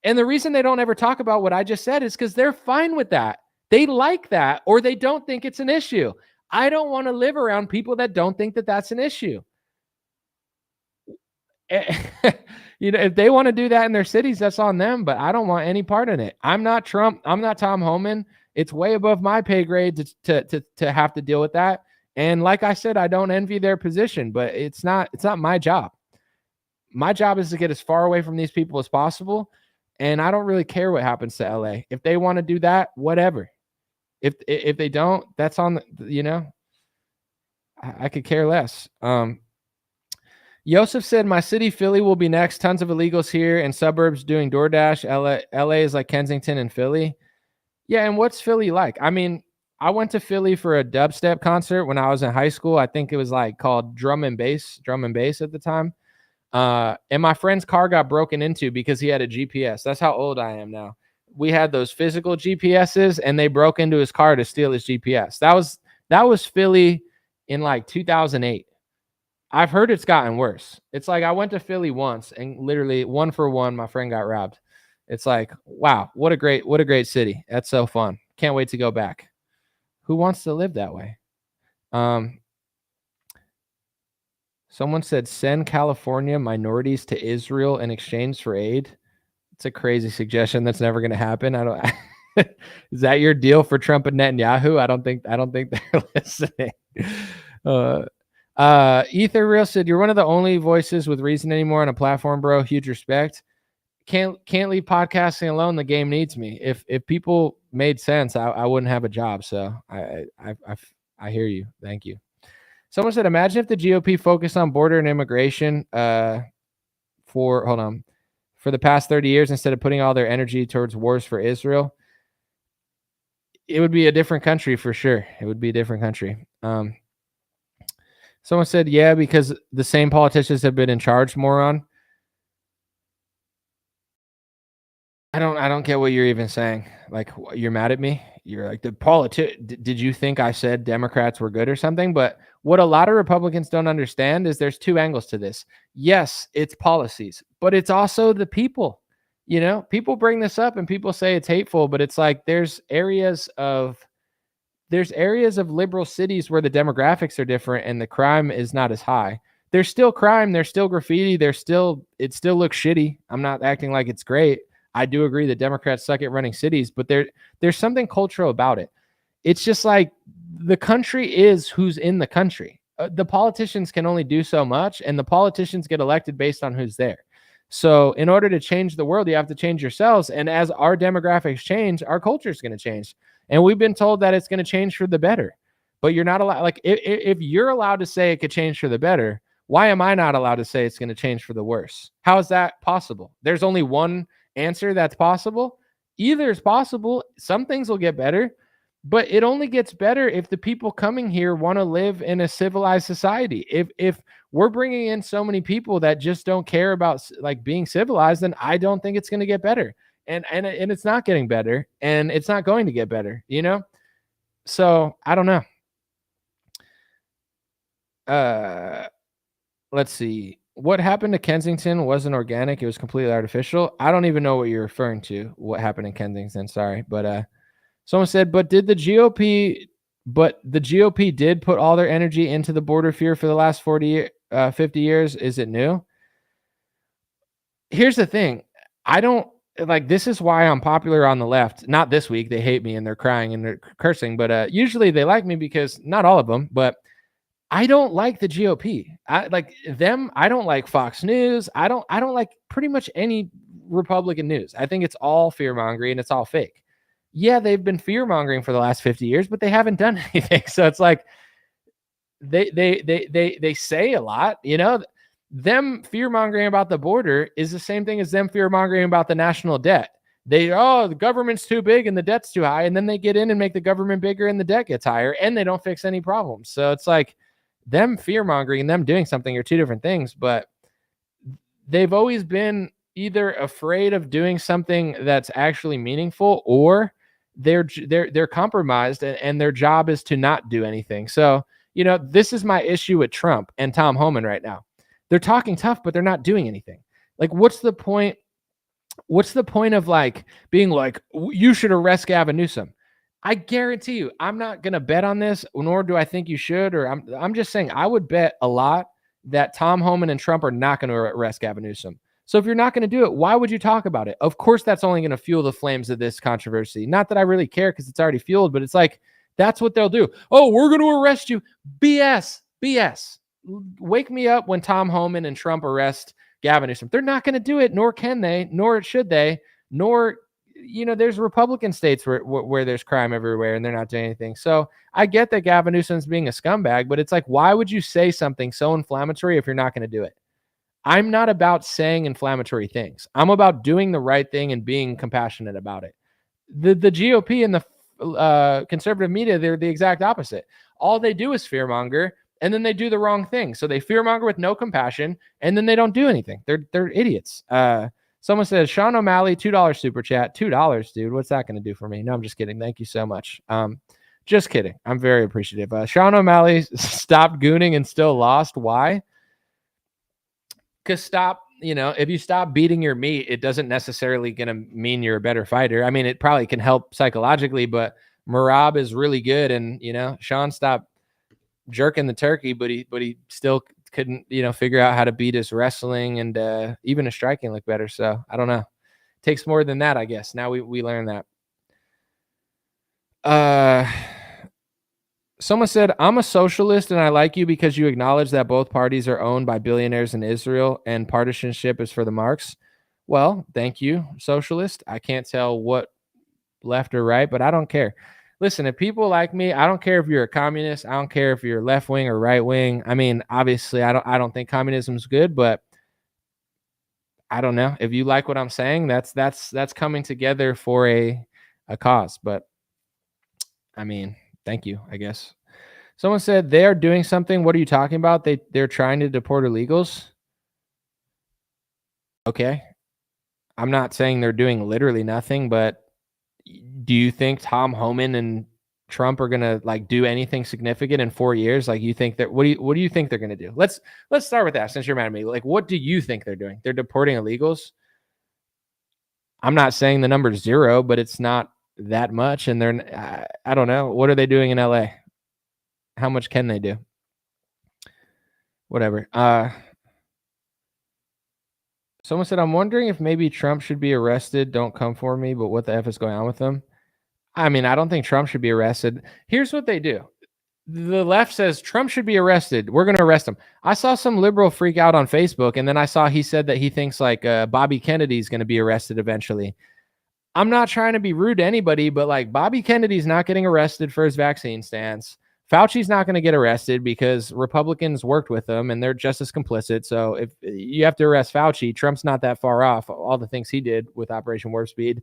Speaker 1: And the reason they don't ever talk about what I just said is because they're fine with that. They like that, or they don't think it's an issue. I don't want to live around people that don't think that that's an issue. If they want to do that in their cities, that's on them, but I don't want any part in it. I'm not Trump. I'm not Tom Homan. It's way above my pay grade to have to deal with that. And like I said, I don't envy their position, but it's not my job. My job is to get as far away from these people as possible. And I don't really care what happens to LA. If they want to do that, whatever. If they don't, that's on I could care less. Yosef said, my city, Philly, will be next. Tons of illegals here and suburbs doing DoorDash. LA is like Kensington and Philly. Yeah, and what's Philly like? I mean, I went to Philly for a dubstep concert when I was in high school. I think it was like called Drum and Bass at the time. And my friend's car got broken into because he had a GPS. That's how old I am now. We had those physical GPSs and they broke into his car to steal his GPS. That was Philly in like 2008. I've heard it's gotten worse. It's like I went to Philly once and literally 1 for 1, my friend got robbed. It's like, wow, what a great city. That's so fun. Can't wait to go back. Who wants to live that way? Someone said send California minorities to Israel in exchange for aid. It's a crazy suggestion. That's never going to happen. I don't. Is that your deal for Trump and Netanyahu? I don't think they're listening. Ether Real said you're one of the only voices with reason anymore on a platform, bro. Huge respect. Can't leave podcasting alone. The game needs me. If people made sense, I wouldn't have a job. So I hear you. Thank you. Someone said, imagine if the GOP focused on border and immigration for the past 30 years instead of putting all their energy towards wars for Israel. It would be a different country for sure. It would be a different country. Someone said, yeah, because the same politicians have been in charge, moron. I don't get what you're even saying. Like, you're mad at me? You're like, did you think I said Democrats were good or something? But what a lot of Republicans don't understand is there's two angles to this. Yes, it's policies, but it's also the people. You know, people bring this up and people say it's hateful, but it's like there's areas of liberal cities where the demographics are different and the crime is not as high. There's still crime, there's still graffiti, it still looks shitty. I'm not acting like it's great. I do agree that Democrats suck at running cities, but there's something cultural about it. It's just like the country is who's in the country. The politicians can only do so much, and the politicians get elected based on who's there. So in order to change the world, you have to change yourselves. And as our demographics change, our culture is going to change. And we've been told that it's going to change for the better. But you're not allowed, like, if you're allowed to say it could change for the better, why am I not allowed to say it's going to change for the worse? How is that possible? There's only one answer that's possible. Either is possible. Some things will get better, but it only gets better if the people coming here want to live in a civilized society. If we're bringing in so many people that just don't care about like being civilized, then I don't think it's going to get better. And it's not getting better, and it's not going to get better, you know? So I don't know. Let's see. What happened to Kensington wasn't organic. It was completely artificial. I don't even know what you're referring to. What happened in Kensington? Sorry. But someone said, but the GOP did put all their energy into the border fear for the last 50 years. Is it new? Here's the thing. I don't like, this is why I'm popular on the left. Not this week. They hate me and they're crying and they're cursing, but usually they like me because not all of them, but I don't like the GOP. I like them. I don't like Fox News. I don't like pretty much any Republican news. I think it's all fear mongering and it's all fake. Yeah, they've been fear mongering for the last 50 years, but they haven't done anything. So it's like they say a lot, you know. Them fear mongering about the border is the same thing as them fear mongering about the national debt. The government's too big and the debt's too high, and then they get in and make the government bigger and the debt gets higher, and they don't fix any problems. So it's like them fear mongering and them doing something are two different things, but they've always been either afraid of doing something that's actually meaningful, or they're compromised and their job is to not do anything. So, you know, this is my issue with Trump and Tom Homan right now. They're talking tough, but they're not doing anything. Like, what's the point? What's the point of like being like, you should arrest Gavin Newsom? I guarantee you, I'm not going to bet on this, nor do I think you should, or I'm just saying I would bet a lot that Tom Homan and Trump are not going to arrest Gavin Newsom. So if you're not going to do it, why would you talk about it? Of course, that's only going to fuel the flames of this controversy. Not that I really care because it's already fueled, but it's like, that's what they'll do. Oh, we're going to arrest you. BS. Wake me up when Tom Homan and Trump arrest Gavin Newsom. They're not going to do it, nor can they, nor should they, nor, you know, there's Republican states where there's crime everywhere and they're not doing anything. So I get that Gavin Newsom's being a scumbag, but it's like, why would you say something so inflammatory if you're not going to do it? I'm not about saying inflammatory things. I'm about doing the right thing and being compassionate about it. The GOP and the conservative media, they're the exact opposite. All they do is fearmonger, and then they do the wrong thing. So they fearmonger with no compassion, and then they don't do anything. They're idiots. Someone says, Sean O'Malley, $2 super chat. $2, dude. What's that going to do for me? No, I'm just kidding. Thank you so much. Just kidding. I'm very appreciative. Sean O'Malley stopped gooning and still lost. Why? Because if you stop beating your meat, it doesn't necessarily going to mean you're a better fighter. I mean, it probably can help psychologically, but Merab is really good. And, Sean stopped jerking the turkey, but he still couldn't, figure out how to beat his wrestling and even his striking look better. So I don't know. Takes more than that, I guess. Now we learn that. Someone said, I'm a socialist and I like you because you acknowledge that both parties are owned by billionaires in Israel and partisanship is for the marks. Well, thank you, socialist. I can't tell what left or right, but I don't care. Listen, if people like me, I don't care if you're a communist. I don't care if you're left wing or right wing. I mean, obviously, I don't think communism is good, but I don't know. If you like what I'm saying, that's coming together for a cause. But I mean, thank you, I guess. Someone said they are doing something. What are you talking about? They're trying to deport illegals. Okay. I'm not saying they're doing literally nothing, but do you think Tom Homan and Trump are gonna do anything significant in 4 years? Like, you think that what do you think they're gonna do? Let's start with that since you're mad at me. Like, what do you think they're doing? They're deporting illegals. I'm not saying the number's 0, but it's not that much. And I don't know. What are they doing in LA? How much can they do? Whatever. Someone said, I'm wondering if maybe Trump should be arrested. Don't come for me, but what the F is going on with them? I mean, I don't think Trump should be arrested. Here's what they do. The left says Trump should be arrested. We're going to arrest him. I saw some liberal freak out on Facebook, and then I saw he said that he thinks Bobby Kennedy's going to be arrested eventually. I'm not trying to be rude to anybody, but Bobby Kennedy's not getting arrested for his vaccine stance. Fauci's not going to get arrested because Republicans worked with him and they're just as complicit. So if you have to arrest Fauci, Trump's not that far off. All the things he did with Operation Warp Speed.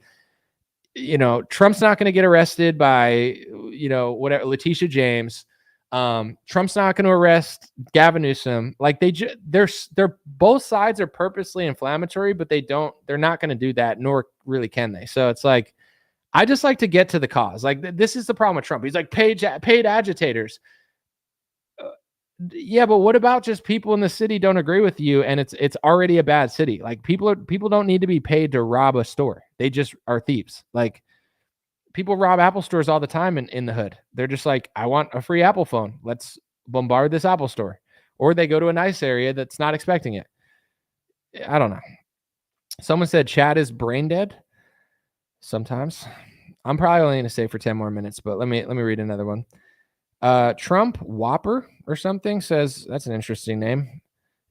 Speaker 1: Trump's not going to get arrested by, whatever, Letitia James. Trump's not going to arrest Gavin Newsom. They're both sides are purposely inflammatory, but they're not going to do that, nor really can they. So it's I just like to get to the cause. This is the problem with Trump. He's paid agitators. Yeah, but what about just people in the city don't agree with you and it's already a bad city? People don't need to be paid to rob a store. They just are thieves. People rob Apple stores all the time in the hood. They're just I want a free Apple phone. Let's bombard this Apple store. Or they go to a nice area that's not expecting it. I don't know. Someone said Chad is brain dead. Sometimes. I'm probably only going to stay for 10 more minutes, but let me read another one. Trump Whopper or something says, that's an interesting name.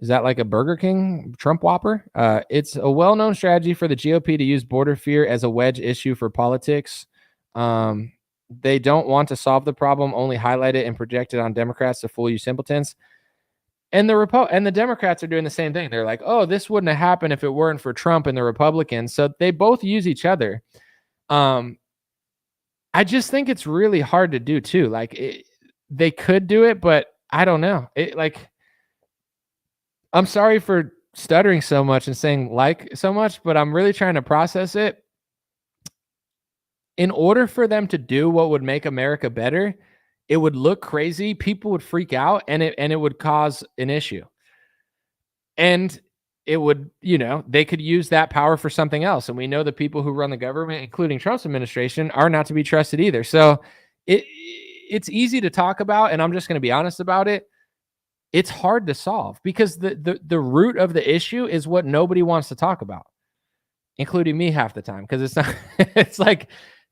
Speaker 1: Is that like a Burger King? Trump Whopper? It's a well-known strategy for the GOP to use border fear as a wedge issue for politics. They don't want to solve the problem, only highlight it and project it on Democrats to fool you simpletons. And the Democrats are doing the same thing. They're oh, this wouldn't have happened if it weren't for Trump and the Republicans. So they both use each other. I just think it's really hard to do too. They could do it, but I don't know. I'm sorry for stuttering so much and saying so much, but I'm really trying to process it. In order for them to do what would make America better, it would look crazy. People would freak out and it would cause an issue. And it would, they could use that power for something else. And we know the people who run the government, including Trump's administration, are not to be trusted either. So it's easy to talk about, and I'm just going to be honest about it. It's hard to solve because the root of the issue is what nobody wants to talk about, including me half the time. Because it's not, it's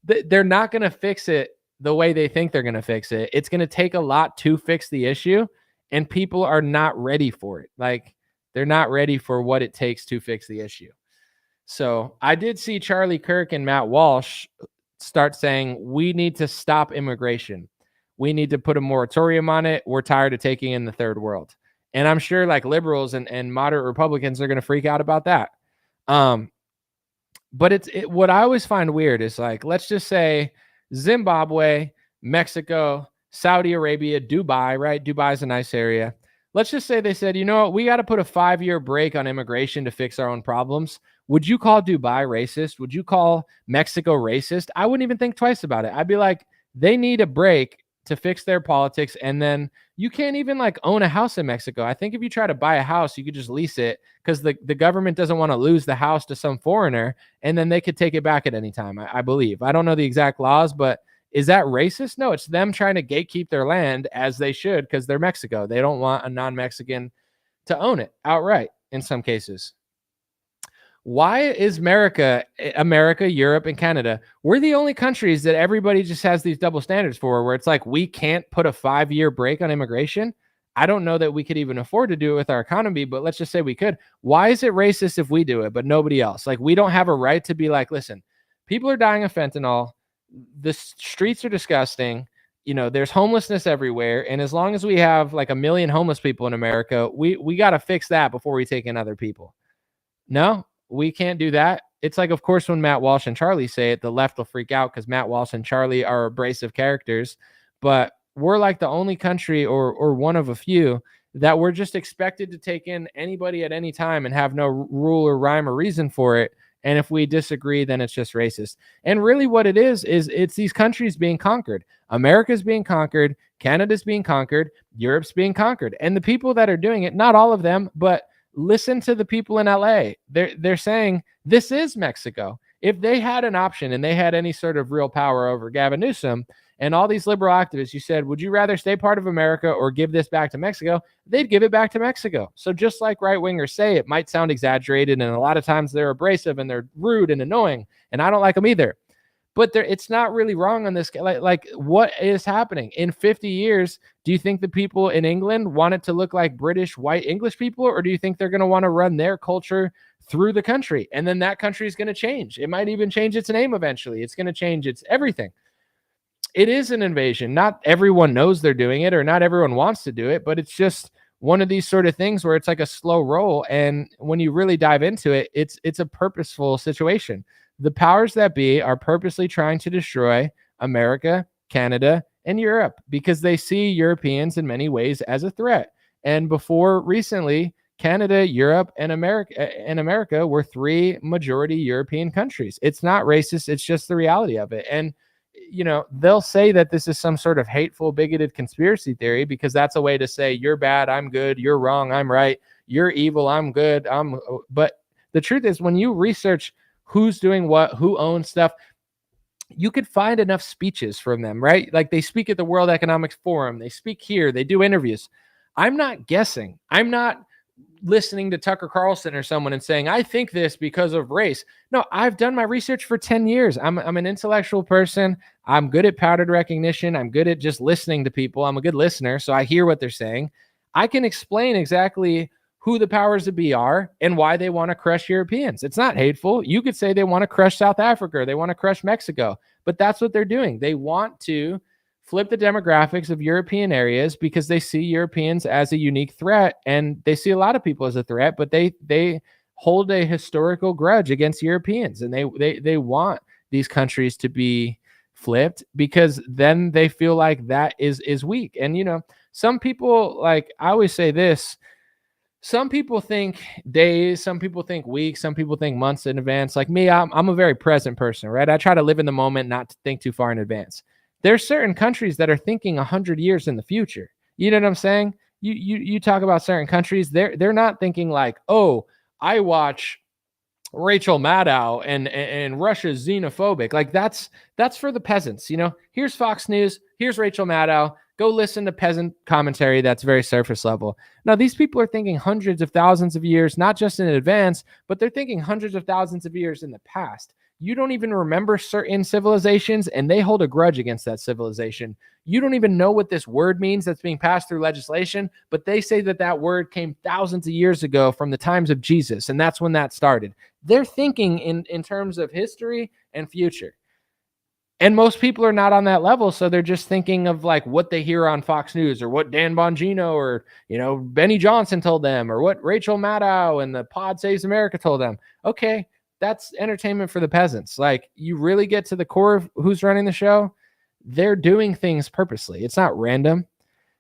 Speaker 1: they're not going to fix it the way they think they're going to fix it. It's going to take a lot to fix the issue, and people are not ready for it. They're not ready for what it takes to fix the issue. So I did see Charlie Kirk and Matt Walsh start saying, we need to stop immigration. We need to put a moratorium on it. We're tired of taking in the third world. And I'm sure liberals and moderate Republicans are going to freak out about that. But what I always find weird is let's just say Zimbabwe, Mexico, Saudi Arabia, Dubai, right? Dubai is a nice area. Let's just say they said, you know what, we got to put a 5-year break on immigration to fix our own problems. Would you call Dubai racist? Would you call Mexico racist? I wouldn't even think twice about it. I'd be they need a break to fix their politics. And then you can't even own a house in Mexico. I think if you try to buy a house, you could just lease it because the government doesn't want to lose the house to some foreigner. And then they could take it back at any time, I believe. I don't know the exact laws, but is that racist? No, it's them trying to gatekeep their land as they should because they're Mexico. They don't want a non-Mexican to own it outright in some cases. Why is America, Europe, and Canada, we're the only countries that everybody just has these double standards for, where it's like we can't put a 5-year break on immigration? I don't know that we could even afford to do it with our economy, but let's just say we could. Why is it racist if we do it, but nobody else? Like, we don't have a right to be like, listen, people are dying of fentanyl. The streets are disgusting. There's homelessness everywhere. And as long as we have like 1 million homeless people in America, we got to fix that before we take in other people. No, we can't do that. It's like, of course, when Matt Walsh and Charlie say it, the left will freak out because Matt Walsh and Charlie are abrasive characters. But we're like the only country or one of a few that we're just expected to take in anybody at any time and have no rule or rhyme or reason for it. And if we disagree, then it's just racist. And really what it is it's these countries being conquered. America's being conquered. Canada's being conquered. Europe's being conquered. And the people that are doing it, not all of them, but listen to the people in LA. They're saying this is Mexico. If they had an option and they had any sort of real power over Gavin Newsom and all these liberal activists, you said, would you rather stay part of America or give this back to Mexico? They'd give it back to Mexico. So just like right-wingers say, it might sound exaggerated, and a lot of times they're abrasive and they're rude and annoying, and I don't like them either. But it's not really wrong on this. Like what is happening in 50 years? Do you think the people in England want it to look like British white English people, or do you think they're going to want to run their culture through the country? And then that country is going to change. It might even change its name eventually. It's going to change its everything. It is an invasion. Not everyone knows they're doing it, or not everyone wants to do it, but it's just one of these sort of things where it's like a slow roll. And when you really dive into it, it's a purposeful situation. The powers that be are purposely trying to destroy America, Canada, and Europe because they see Europeans in many ways as a threat. And before recently, Canada, Europe, and America were 3 majority European countries. It's not racist. It's just the reality of it. And they'll say that this is some sort of hateful, bigoted conspiracy theory because that's a way to say you're bad, I'm good, you're wrong, I'm right, you're evil, I'm good. But the truth is, when you research who's doing what, who owns stuff, you could find enough speeches from them, right? Like they speak at the World Economic Forum, they speak here, they do interviews. I'm not guessing. I'm not listening to Tucker Carlson or someone and saying, I think this because of race. No, I've done my research for 10 years. I'm an intellectual person. I'm good at pattern recognition. I'm good at just listening to people. I'm a good listener, so I hear what they're saying. I can explain exactly who the powers that be are and why they want to crush Europeans. It's not hateful. You could say they want to crush South Africa, or they want to crush Mexico, but that's what they're doing. They want to flip the demographics of European areas because they see Europeans as a unique threat, and they see a lot of people as a threat, but they hold a historical grudge against Europeans, and they want these countries to be flipped because then they feel like that is weak. And some people, like I always say this, some people think days, some people think weeks, some people think months in advance. Like me, I'm a very present person, right? I try to live in the moment, not to think too far in advance. There's certain countries that are thinking 100 years in the future. You know what I'm saying? You talk about certain countries, they're not thinking like, oh, I watch Rachel Maddow and Russia's xenophobic. Like that's for the peasants. Here's Fox News, here's Rachel Maddow. Go listen to peasant commentary that's very surface level. Now, these people are thinking hundreds of thousands of years, not just in advance, but they're thinking hundreds of thousands of years in the past. You don't even remember certain civilizations, and they hold a grudge against that civilization. You don't even know what this word means that's being passed through legislation, but they say that word came thousands of years ago from the times of Jesus, and that's when that started. They're thinking in terms of history and future. And most people are not on that level, so they're just thinking of like what they hear on Fox News, or what Dan Bongino or Benny Johnson told them, or what Rachel Maddow and the Pod Saves America told them. Okay, that's entertainment for the peasants. Like, you really get to the core of who's running the show, they're doing things purposely. It's not random.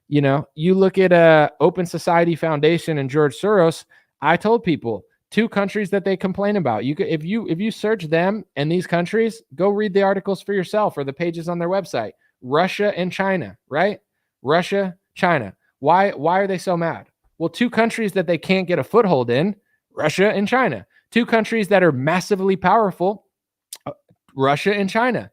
Speaker 1: You look at Open Society Foundation and George Soros. I told people 2 countries that they complain about. You could, if you search them and these countries, go read the articles for yourself or the pages on their website. Russia and China, right? Russia, China. Why are they so mad? Well, 2 countries that they can't get a foothold in, Russia and China. 2 countries that are massively powerful, Russia and China.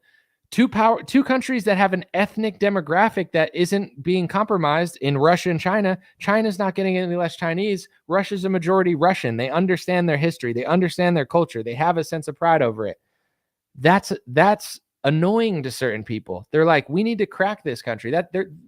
Speaker 1: two countries that have an ethnic demographic that isn't being compromised in Russia and China. China's not getting any less Chinese. Russia's a majority Russian. They understand their history. They understand their culture. They have a sense of pride over it. That's annoying to certain people. They're like, we need to crack this country.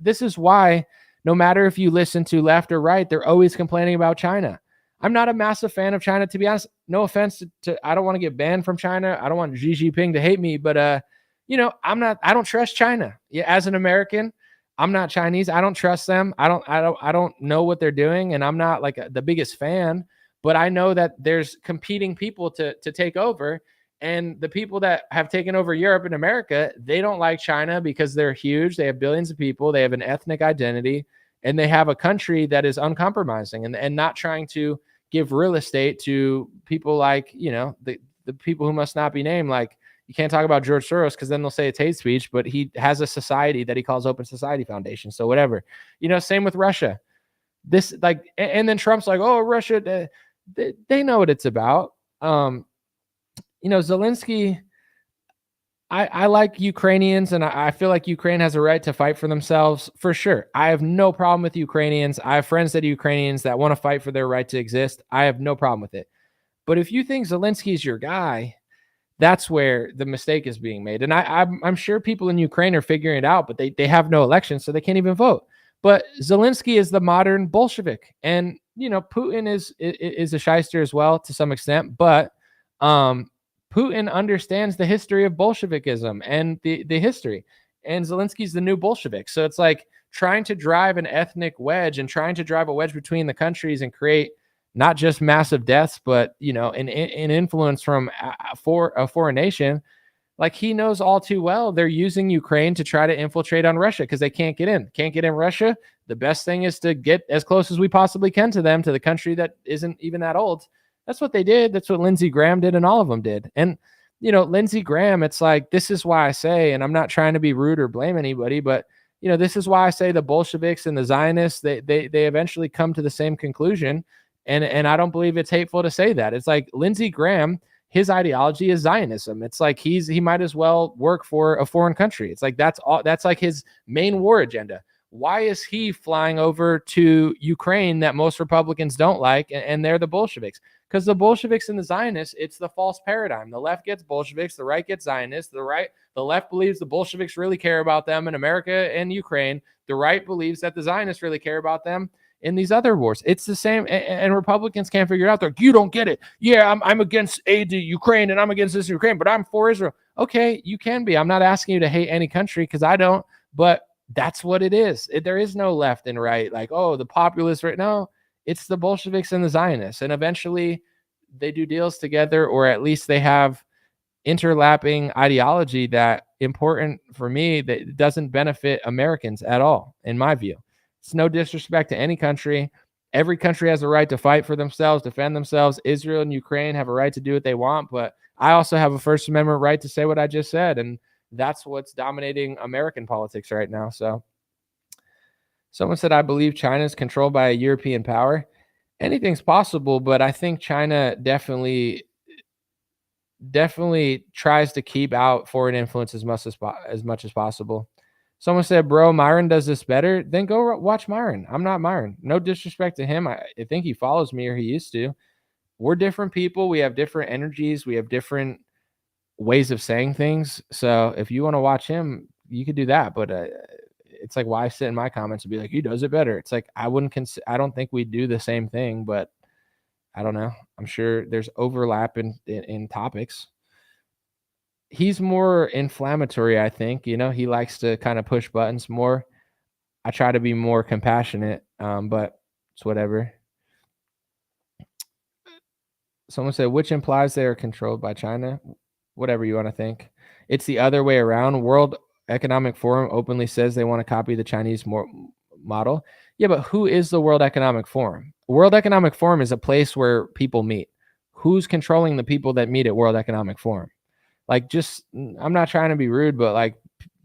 Speaker 1: This is why no matter if you listen to left or right, they're always complaining about China. I'm not a massive fan of China, to be honest. No offense to I don't want to get banned from China. I don't want Xi Jinping to hate me, but I don't trust China. Yeah, as an American, I'm not Chinese. I don't trust them. I don't know what they're doing, and I'm not like the biggest fan, but I know that there's competing people to take over. And the people that have taken over Europe and America, they don't like China because they're huge. They have billions of people. They have an ethnic identity, and they have a country that is uncompromising and not trying to give real estate to people like, the people who must not be named. Like, you can't talk about George Soros because then they'll say it's hate speech, but he has a society that he calls Open Society Foundation. So whatever, same with Russia. And then Trump's like, oh, Russia, they know what it's about. Zelensky, I like Ukrainians, and I feel like Ukraine has a right to fight for themselves, for sure. I have no problem with Ukrainians. I have friends that are Ukrainians that want to fight for their right to exist. I have no problem with it. But if you think Zelensky is your guy, that's where the mistake is being made. And I'm sure people in Ukraine are figuring it out, but they have no election, so they can't even vote. But Zelensky is the modern Bolshevik. And, Putin is a shyster as well to some extent, but Putin understands the history of Bolshevikism and the history, and Zelensky's the new Bolshevik. So it's like trying to drive an ethnic wedge and trying to drive a wedge between the countries and create not just massive deaths, but, an influence from a foreign nation. Like, he knows all too well they're using Ukraine to try to infiltrate on Russia because they can't get in Russia. The best thing is to get as close as we possibly can to them, to the country that isn't even that old. That's what they did. That's what Lindsey Graham did, and all of them did. And, Lindsey Graham, it's like, this is why I say, and I'm not trying to be rude or blame anybody, but, this is why I say the Bolsheviks and the Zionists, they eventually come to the same conclusion. And I don't believe it's hateful to say that. It's like Lindsey Graham, his ideology is Zionism. It's like he might as well work for a foreign country. It's like that's like his main war agenda. Why is he flying over to Ukraine that most Republicans don't like, and they're the Bolsheviks? Because the Bolsheviks and the Zionists, it's the false paradigm. The left gets Bolsheviks, the right gets Zionists. The left believes the Bolsheviks really care about them in America and Ukraine. The right believes that the Zionists really care about them in these other wars. It's the same, and Republicans can't figure it out. They're like, you don't get it. Yeah, I'm against aid to Ukraine, and I'm against this Ukraine, but I'm for Israel. Okay, you can be. I'm not asking you to hate any country, because I don't, but that's what it is. There is no left and right, like, oh, the populists right now. It's the Bolsheviks and the Zionists, and eventually they do deals together, or at least they have interlapping ideology that important for me that doesn't benefit Americans at all, in my view. It's no disrespect to any country. Every country has a right to fight for themselves, defend themselves. Israel and Ukraine have a right to do what they want, but I also have a First Amendment right to say what I just said, and that's what's dominating American politics right now. So someone said, I believe China is controlled by a European power. Anything's possible, but I think China definitely tries to keep out foreign influence as much as possible. Someone said, bro, Myron does this better. Then go watch Myron. I'm not Myron. No disrespect to him. I think he follows me, or he used to. We're different people. We have different energies. We have different ways of saying things. So if you want to watch him, you could do that. But it's like, why sit in my comments and be like, he does it better? It's like, I don't think we do the same thing, but I don't know. I'm sure there's overlap in topics. He's more inflammatory, I think. He likes to kind of push buttons more. I try to be more compassionate, but it's whatever. Someone said, which implies they are controlled by China. Whatever you want to think. It's the other way around. World Economic Forum openly says they want to copy the Chinese model. Yeah, but who is the World Economic Forum? World Economic Forum is a place where people meet. Who's controlling the people that meet at World Economic Forum? Like, I'm not trying to be rude, but like,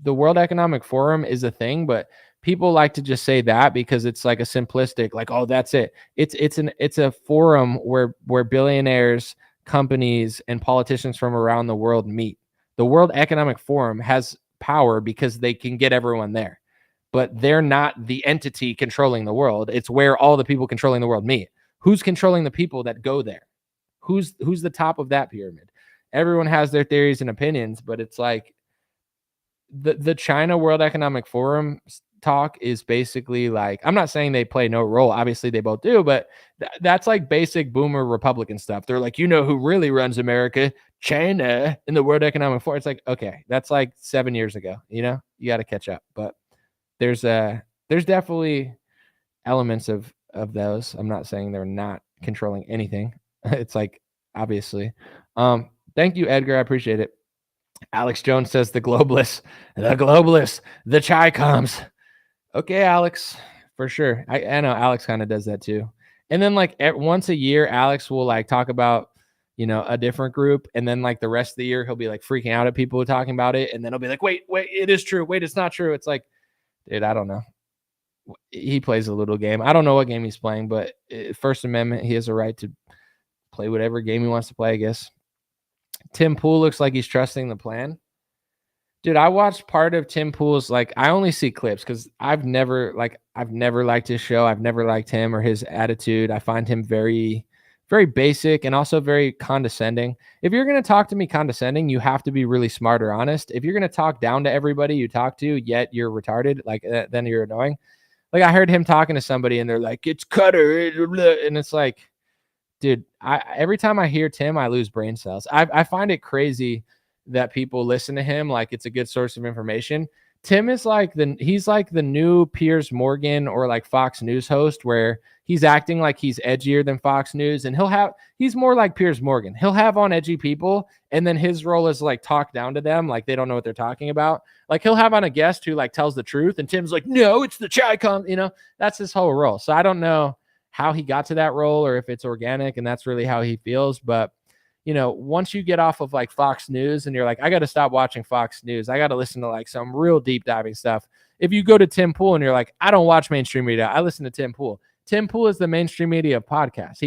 Speaker 1: the World Economic Forum is a thing, but people like to just say that because it's like a simplistic, like, oh, that's it. It's a forum where billionaires, companies, and politicians from around the world meet. The World Economic Forum has power because they can get everyone there. But they're not the entity controlling the world. It's where all the people controlling the world meet. Who's controlling the people that go there? Who's the top of that pyramid? Everyone has their theories and opinions, but it's like the China World Economic Forum talk is basically like, I'm not saying they play no role. Obviously they both do, but that's like basic boomer Republican stuff. They're like, you know who really runs America? China in the World Economic Forum. It's like, okay, that's like 7 years ago. You know, you got to catch up. But there's definitely elements of those. I'm not saying they're not controlling anything. It's like, obviously. Thank you, Edgar. I appreciate it. Alex Jones says the globalists, the chai comes. Okay, Alex, for sure. I know Alex kind of does that too. And then like once a year, Alex will like talk about, you know, a different group. And then like the rest of the year, he'll be like freaking out at people talking about it. And then he'll be like, wait, it is true. Wait, it's not true. It's like, dude, I don't know. He plays a little game. I don't know what game he's playing, but First Amendment, he has a right to play whatever game he wants to play, I guess. Tim Pool looks like he's trusting the plan. Dude, I watched part of Tim Pool's, like, I only see clips because I've never liked his show. I've never liked him or his attitude. I find him very, very basic and also very condescending. If you're going to talk to me condescending, you have to be really smart or honest. If you're going to talk down to everybody you talk to, yet you're retarded, like, then you're annoying. Like, I heard him talking to somebody and they're like, it's Cutter. And it's like, dude, every time I hear Tim, I lose brain cells. I find it crazy that people listen to him like it's a good source of information. Tim is like he's like the new Piers Morgan or like Fox News host, where he's acting like he's edgier than Fox News, and he's more like Piers Morgan. He'll have on edgy people, and then his role is like talk down to them like they don't know what they're talking about. Like he'll have on a guest who like tells the truth, and Tim's like, no, it's the chai com, you know, that's his whole role. So I don't know how he got to that role or if it's organic and that's really how he feels. But, you know, once you get off of like Fox News and you're like, I got to stop watching Fox News, I got to listen to like some real deep diving stuff. If you go to Tim Pool and you're like, I don't watch mainstream media, I listen to Tim Pool. Tim Pool is the mainstream media of podcasts.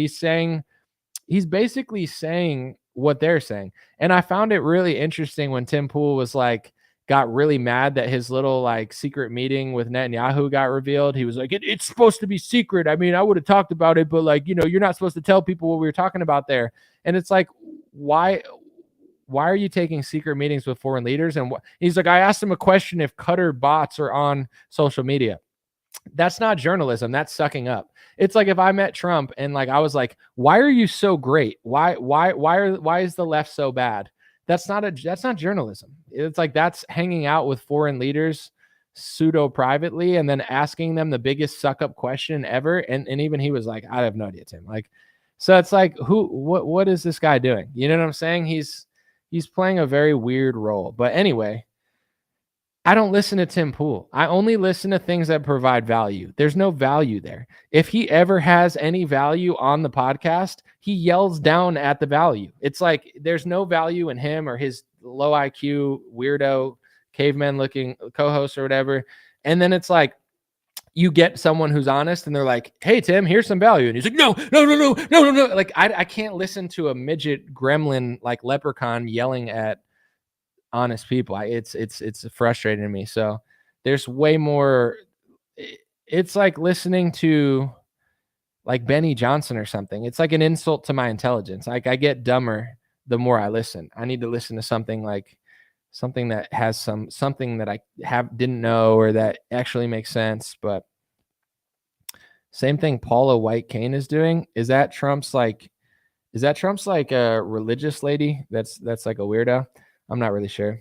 Speaker 1: He's basically saying what they're saying. And I found it really interesting when Tim Pool was like, got really mad that his little like secret meeting with Netanyahu got revealed. He was like, it's supposed to be secret. I mean, I would have talked about it, but like, you know, you're not supposed to tell people what we were talking about there. And it's like, why are you taking secret meetings with foreign leaders? And he's like, I asked him a question if Qatar bots are on social media. That's not journalism. That's sucking up. It's like if I met Trump and like I was like, why are you so great? Why is the left so bad? That's not journalism. It's like that's hanging out with foreign leaders pseudo privately and then asking them the biggest suck up question ever. And even he was like, I have no idea, Tim. Like, so it's like, what is this guy doing? You know what I'm saying? He's playing a very weird role. But anyway, I don't listen to Tim Pool. I only listen to things that provide value. There's no value there. If he ever has any value on the podcast, he yells down at the value. It's like there's no value in him or his low IQ, weirdo, caveman looking co-host or whatever. And then it's like you get someone who's honest and they're like, hey, Tim, here's some value. And he's like, no. Like I can't listen to a midget gremlin like leprechaun yelling at honest people. It's frustrating to me. So there's way more. It's like listening to like Benny Johnson or something. It's like an insult to my intelligence. Like I get dumber the more I listen. I need to listen to something that has something that I didn't know or that actually makes sense. But same thing Paula White Kane is doing. Is that Trump's like a religious lady that's like a weirdo? I'm not really sure.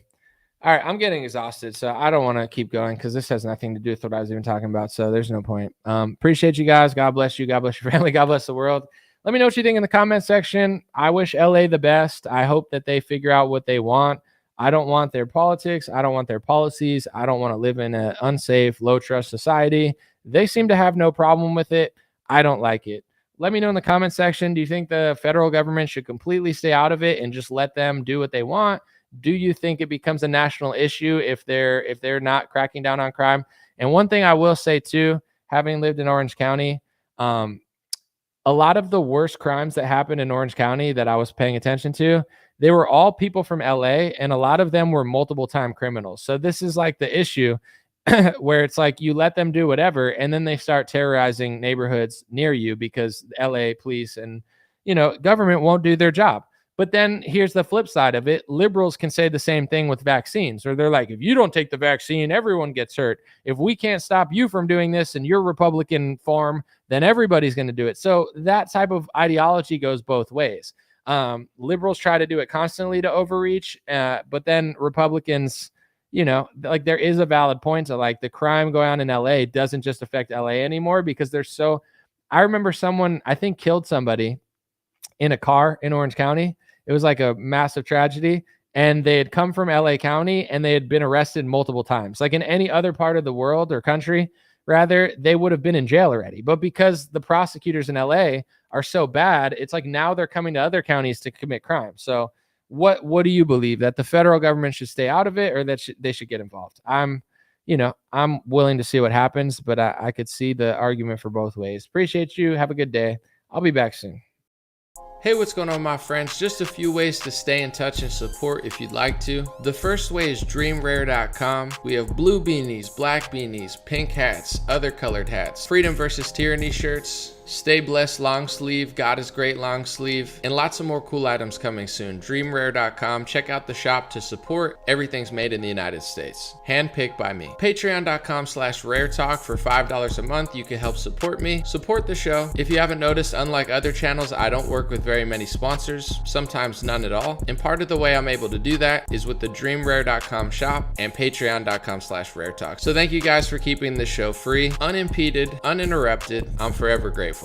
Speaker 1: All right, I'm getting exhausted, so I don't want to keep going because this has nothing to do with what I was even talking about, so there's no point. Appreciate you guys. God bless you. God bless your family. God bless the world. Let me know what you think in the comment section. I wish LA the best. I hope that they figure out what they want. I don't want their politics. I don't want their policies. I don't want to live in an unsafe, low-trust society. They seem to have no problem with it. I don't like it. Let me know in the comment section. Do you think the federal government should completely stay out of it and just let them do what they want? Do you think it becomes a national issue if they're not cracking down on crime? And one thing I will say too, having lived in Orange County, a lot of the worst crimes that happen in Orange County that I was paying attention to They were all people from LA, and a lot of them were multiple time criminals. So this is like the issue where it's like you let them do whatever, and then they start terrorizing neighborhoods near you because LA police and, government won't do their job. But then here's the flip side of it. Liberals can say the same thing with vaccines, or they're like, if you don't take the vaccine, everyone gets hurt. If we can't stop you from doing this in your Republican form, then everybody's going to do it. So that type of ideology goes both ways. Liberals try to do it constantly to overreach, but then Republicans, like there is a valid point to like the crime going on in LA doesn't just affect LA anymore because I remember someone, I think, killed somebody in a car in Orange County. It was like a massive tragedy, and they had come from LA County and they had been arrested multiple times. Like in any other part of the world or country, rather, they would have been in jail already. But because the prosecutors in LA are so bad, it's like now they're coming to other counties to commit crime. So what do you believe, that the federal government should stay out of it, or that they should get involved? I'm willing to see what happens, but I could see the argument for both ways. Appreciate you. Have a good day. I'll be back soon.
Speaker 2: Hey, what's going on, my friends? Just a few ways to stay in touch and support if you'd like to. The first way is dreamrare.com. We have blue beanies, black beanies, pink hats, other colored hats, freedom versus tyranny shirts, stay blessed long sleeve, God is great long sleeve, and lots of more cool items coming soon. Dreamrare.com. Check out the shop to support. Everything's made in the United States. Handpicked by me. Patreon.com/raretalk. For $5 a month, you can help support me, support the show. If you haven't noticed, unlike other channels, I don't work with very many sponsors, sometimes none at all. And part of the way I'm able to do that is with the dreamrare.com shop and patreon.com/raretalk. So thank you guys for keeping this show free, unimpeded, uninterrupted. I'm forever grateful.